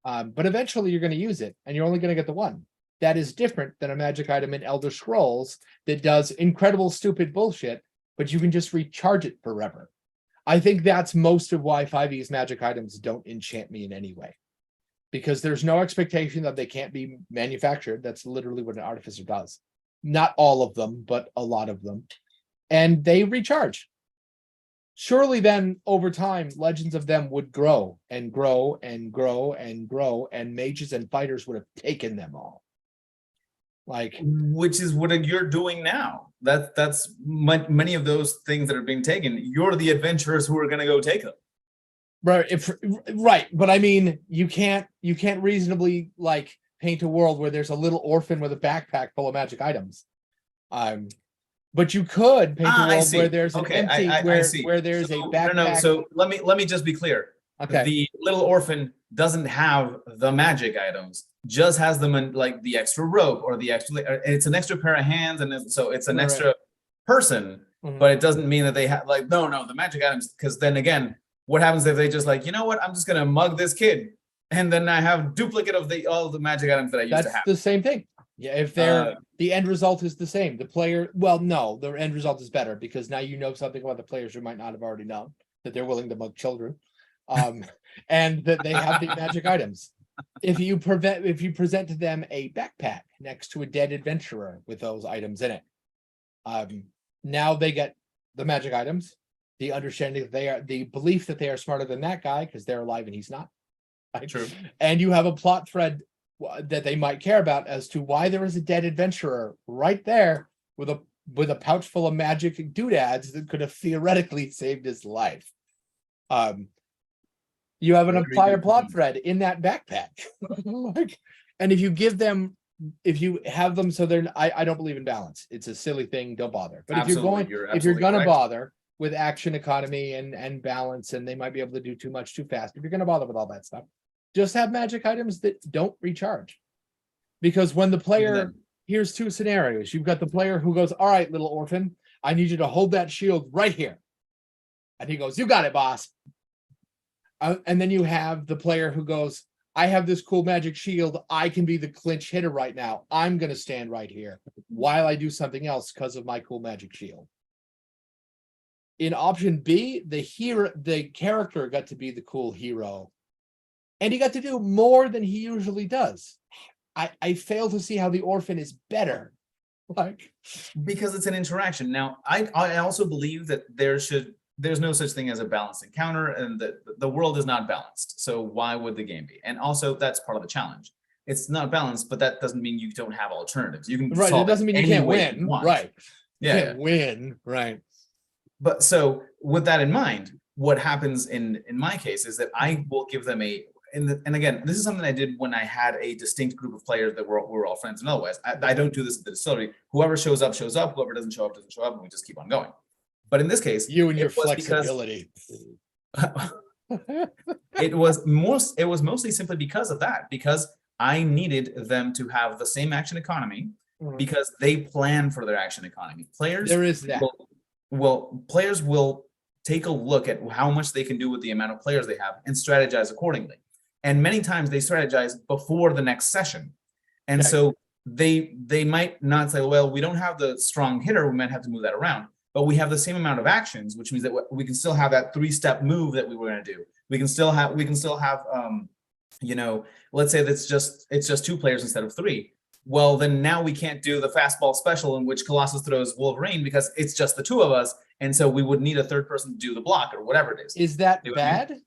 B: But eventually, you're going to use it, and you're only going to get the one. That is different than a magic item in Elder Scrolls that does incredible, stupid bullshit, but you can just recharge it forever. I think that's most of why 5e's magic items don't enchant me in any way, because there's no expectation that they can't be manufactured. That's literally what an artificer does. Not all of them, but a lot of them. And they recharge. Surely then, over time, legends of them would grow and grow and grow and grow, and mages and fighters would have taken them all.
A: Which is what you're doing now. That's many of those things that are being taken. You're the adventurers who are going to go take them.
B: Right. But I mean, you can't reasonably paint a world where there's a little orphan with a backpack full of magic items. But you could paint a world where there's an empty where there's a backpack.
A: No. So let me just be clear.
B: Okay.
A: The little orphan doesn't have the magic items, just has them in the extra rope or the extra. It's an extra pair of hands, and so it's an extra person. Mm-hmm. But it doesn't mean that they have no the magic items. Because then again, what happens if they just you know what? I'm just gonna mug this kid, and then I have duplicate of all the magic items that I used to have.
B: That's the same thing. Yeah, if they're the end result is the same. The player, no, the end result is better because now you know something about the players you might not have already known, that they're willing to mug children. And that they have the magic items. If you present to them a backpack next to a dead adventurer with those items in it, now they get the magic items, the understanding that the belief that they are smarter than that guy because they're alive and he's not.
A: True.
B: And you have a plot thread that they might care about as to why there is a dead adventurer right there with a pouch full of magic doodads that could have theoretically saved his life. You have an entire plot thread in that backpack. And if you have them so they're, I don't believe in balance. It's a silly thing. Don't bother. But if you're going to bother with action economy and balance, and they might be able to do too much too fast. If you're going to bother with all that stuff, just have magic items that don't recharge. Because when the player, here's two scenarios. You've got the player who goes, all right, little orphan, I need you to hold that shield right here. And he goes, you got it, boss. And then you have the player who goes, I have this cool magic shield. I can be the clinch hitter right now. I'm going to stand right here while I do something else because of my cool magic shield. In option B, the character got to be the cool hero. And he got to do more than he usually does. I fail to see how the orphan is better.
A: Because it's an interaction. Now, I also believe that there's no such thing as a balanced encounter, and the world is not balanced. So why would the game be? And also, that's part of the challenge. It's not balanced, but that doesn't mean you don't have alternatives. You can
B: it doesn't mean you can't win. Right.
A: You can't
B: win. Right.
A: But so with that in mind, what happens in my case is that I will give them and again, this is something I did when I had a distinct group of players that were all friends. And otherwise, I don't do this at the distillery. Whoever shows up, shows up. Whoever doesn't show up, and we just keep on going. But in this case,
B: you and your flexibility.
A: It was mostly simply because of that, because I needed them to have the same action economy because they plan for their action economy. Players,
B: there is that.
A: Players will take a look at how much they can do with the amount of players they have and strategize accordingly. And many times they strategize before the next session. And so they might not say, well, we don't have the strong hitter, we might have to move that around. But we have the same amount of actions, which means that we can still have that 3-step move that we were going to do. We can still have, let's say it's just 2 players instead of 3. Well, then now we can't do the fastball special in which Colossus throws Wolverine because it's just the 2 of us. And so we would need a 3rd person to do the block or whatever it is.
B: Is that bad?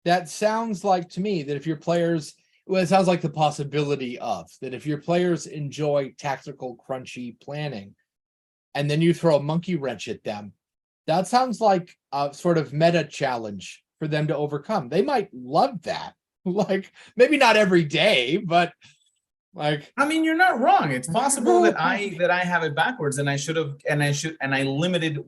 B: That sounds like to me that if your players, it sounds like the possibility of that if your players enjoy tactical, crunchy planning, and then you throw a monkey wrench at them, that sounds like a sort of meta challenge for them to overcome. They might love that. Maybe not every day, but Like,
A: I mean, you're not wrong. It's possible that I have it backwards, and I limited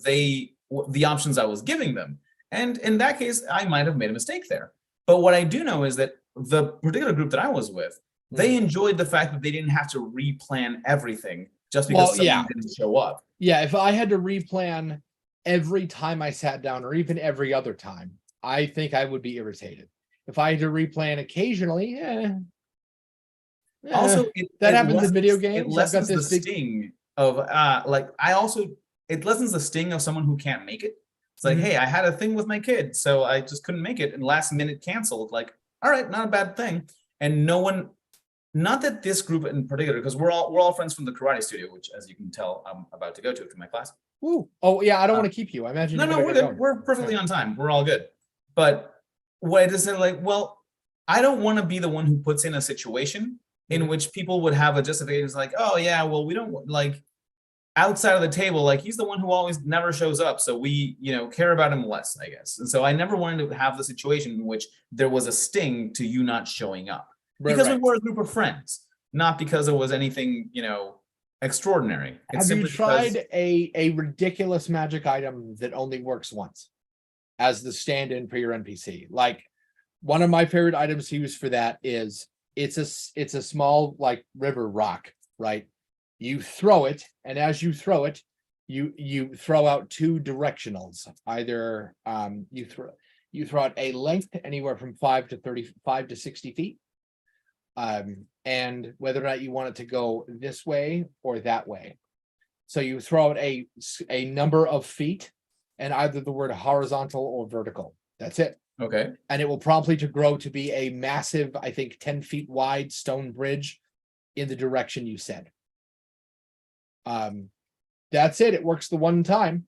A: the options I was giving them. And in that case, I might have made a mistake there. But what I do know is that the particular group that I was with, they enjoyed the fact that they didn't have to replan everything just because someone didn't show up.
B: Yeah, if I had to replan every time I sat down, or even every other time, I think I would be irritated. If I had to replan occasionally,
A: Also,
B: that happens in video games.
A: It lessens the sting of it lessens the sting of someone who can't make it. It's like, hey, I had a thing with my kid, so I just couldn't make it, and last minute canceled. Like, all right, not a bad thing. And no one, not that this group in particular, because we're all friends from the karate studio, which, as you can tell, I'm about to go to my class.
B: Ooh. Oh yeah, I don't want to keep you. I imagine.
A: No, we're good. We're perfectly on time. We're all good. But what I just said, like, well, I don't want to be the one who puts in a situation in which people would have a justification. It's like, oh yeah, well, we don't like outside of the table, like he's the one who always never shows up, so we, care about him less, I guess. And so I never wanted to have the situation in which there was a sting to you not showing up, because we were a group of friends, not because it was anything, extraordinary.
B: Have you tried a ridiculous magic item that only works once as the stand-in for your NPC? Like, one of my favorite items to use for that is it's a small, like, river rock, right? You throw it, and as you throw it, you throw out two directionals. Either you throw out a length anywhere from 5 to 60 feet, and whether or not you want it to go this way or that way. So you throw out a number of feet, and either the word horizontal or vertical. That's it.
A: Okay.
B: And it will promptly grow to be a massive, I think, 10 feet wide stone bridge in the direction you said. That's it. It works the one time.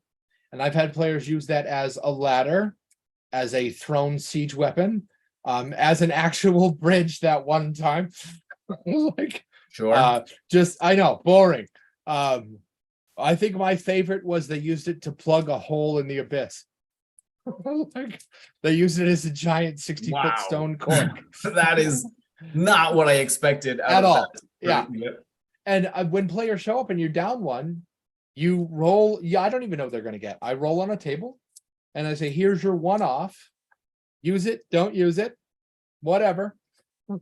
B: And I've had players use that as a ladder, as a thrown siege weapon, as an actual bridge that one time. Like,
A: sure.
B: I know, boring. I think my favorite was they used it to plug a hole in the abyss. Like, they used it as a giant 60-foot stone cork.
A: That is not what I expected
B: at all. Yeah. And when players show up and you're down one, you roll. Yeah, I don't even know what they're going to get. I roll on a table and I say, here's your one off. Use it. Don't use it. Whatever.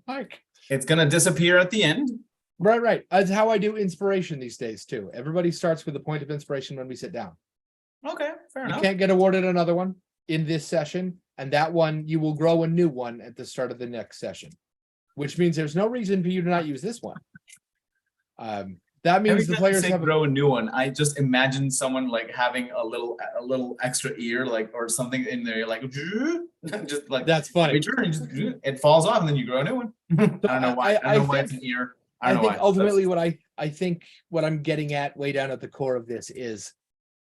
B: Like,
A: it's going to disappear at the end.
B: Right. That's how I do inspiration these days, too. Everybody starts with a point of inspiration when we sit down.
A: Okay, fair enough.
B: You can't get awarded another one in this session. And that one, you will grow a new one at the start of the next session, which means there's no reason for you to not use this one. That means the players have
A: grow a new one. I just imagine someone like having a little extra ear, like, or something in there, like just like
B: that's funny.
A: It falls off, and then you grow a new one. I don't know why. I don't know why it's an ear.
B: I think ultimately what I'm getting at way down at the core of this is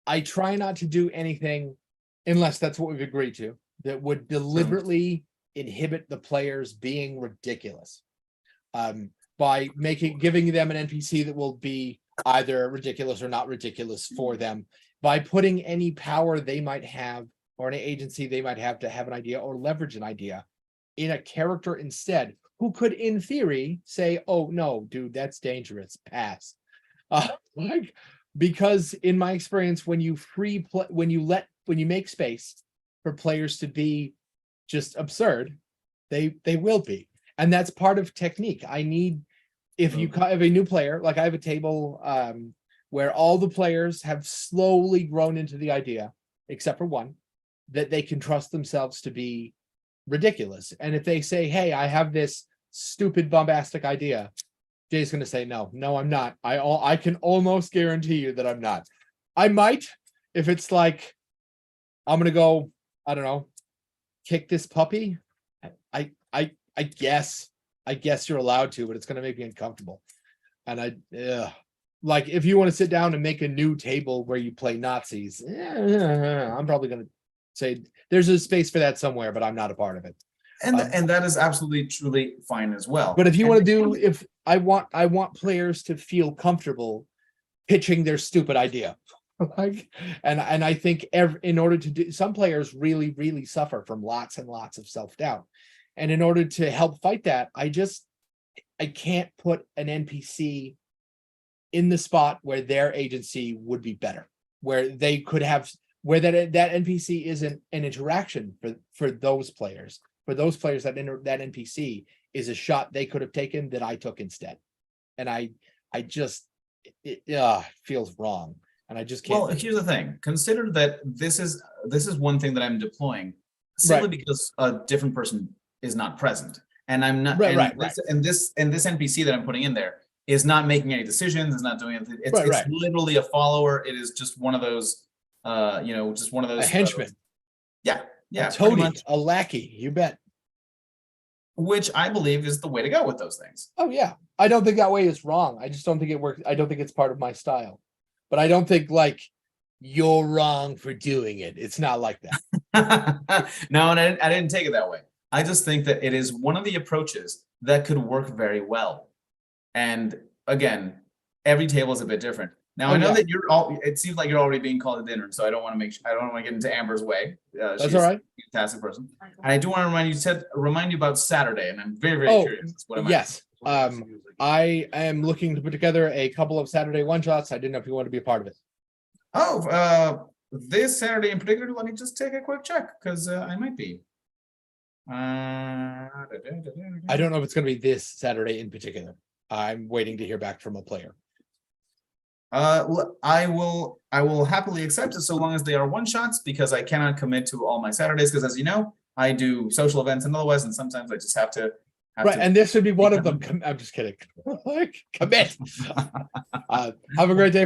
B: I try not to do anything unless that's what we've agreed to that would deliberately inhibit the players being ridiculous. By giving them an NPC that will be either ridiculous or not ridiculous for them, by putting any power they might have or any agency they might have to have an idea or leverage an idea in a character instead, who could, in theory, say, oh, no, dude, that's dangerous, pass. Because in my experience, when you make space for players to be just absurd, they will be. And that's part of technique. If you have a new player, like I have a table where all the players have slowly grown into the idea, except for one, that they can trust themselves to be ridiculous. And if they say, hey, I have this stupid bombastic idea, Jay's going to say, no, I'm not. I can almost guarantee you that I'm not. I might, if it's like, I'm going to go, I don't know, kick this puppy. I guess you're allowed to, but it's going to make me uncomfortable. And like, if you want to sit down and make a new table where you play Nazis, I'm probably going to say there's a space for that somewhere, but I'm not a part of it.
A: And that is absolutely truly fine as well.
B: But if you want to do, if I want players to feel comfortable pitching their stupid idea. Like, and I think in order to do, some players really, really suffer from lots and lots of self-doubt. And in order to help fight that, I just can't put an NPC in the spot where their agency would be better, where they could have, where that NPC isn't an interaction for those players. For those players, that NPC is a shot they could have taken that I took instead. And I just, it feels wrong. And I just can't.
A: Well, here's the thing. Consider that this is one thing that I'm deploying simply because a different person is not present. And I'm not and this NPC that I'm putting in there is not making any decisions, is not doing anything. It's literally a follower. It is just one of those just one of those
B: a henchman.
A: Yeah.
B: A toady, a lackey, you bet.
A: Which I believe is the way to go with those things.
B: Oh yeah. I don't think that way is wrong. I just don't think it works. I don't think it's part of my style. But I don't think like you're wrong for doing it. It's not like
A: that. No, and I didn't take it that way. I just think that it is one of the approaches that could work very well. And again, every table is a bit different. Now I know that it seems like you're already being called to dinner, so I don't want to get into Amber's way.
B: That's all right.
A: A fantastic person. And I do want to remind you about Saturday, and I'm very, very curious.
B: Yes. I am looking to put together a couple of Saturday one-shots. I didn't know if you wanted to be a part of it.
A: Oh, this Saturday in particular, let me just take a quick check, because I might be.
B: I don't know if it's going to be this Saturday in particular. I'm waiting to hear back from a player.
A: I will happily accept it so long as they are one-shots, because I cannot commit to all my Saturdays, because as you know, I do social events and otherwise, and sometimes I just have to.
B: And this would be one of them. I'm just kidding. Commit. Have a great day.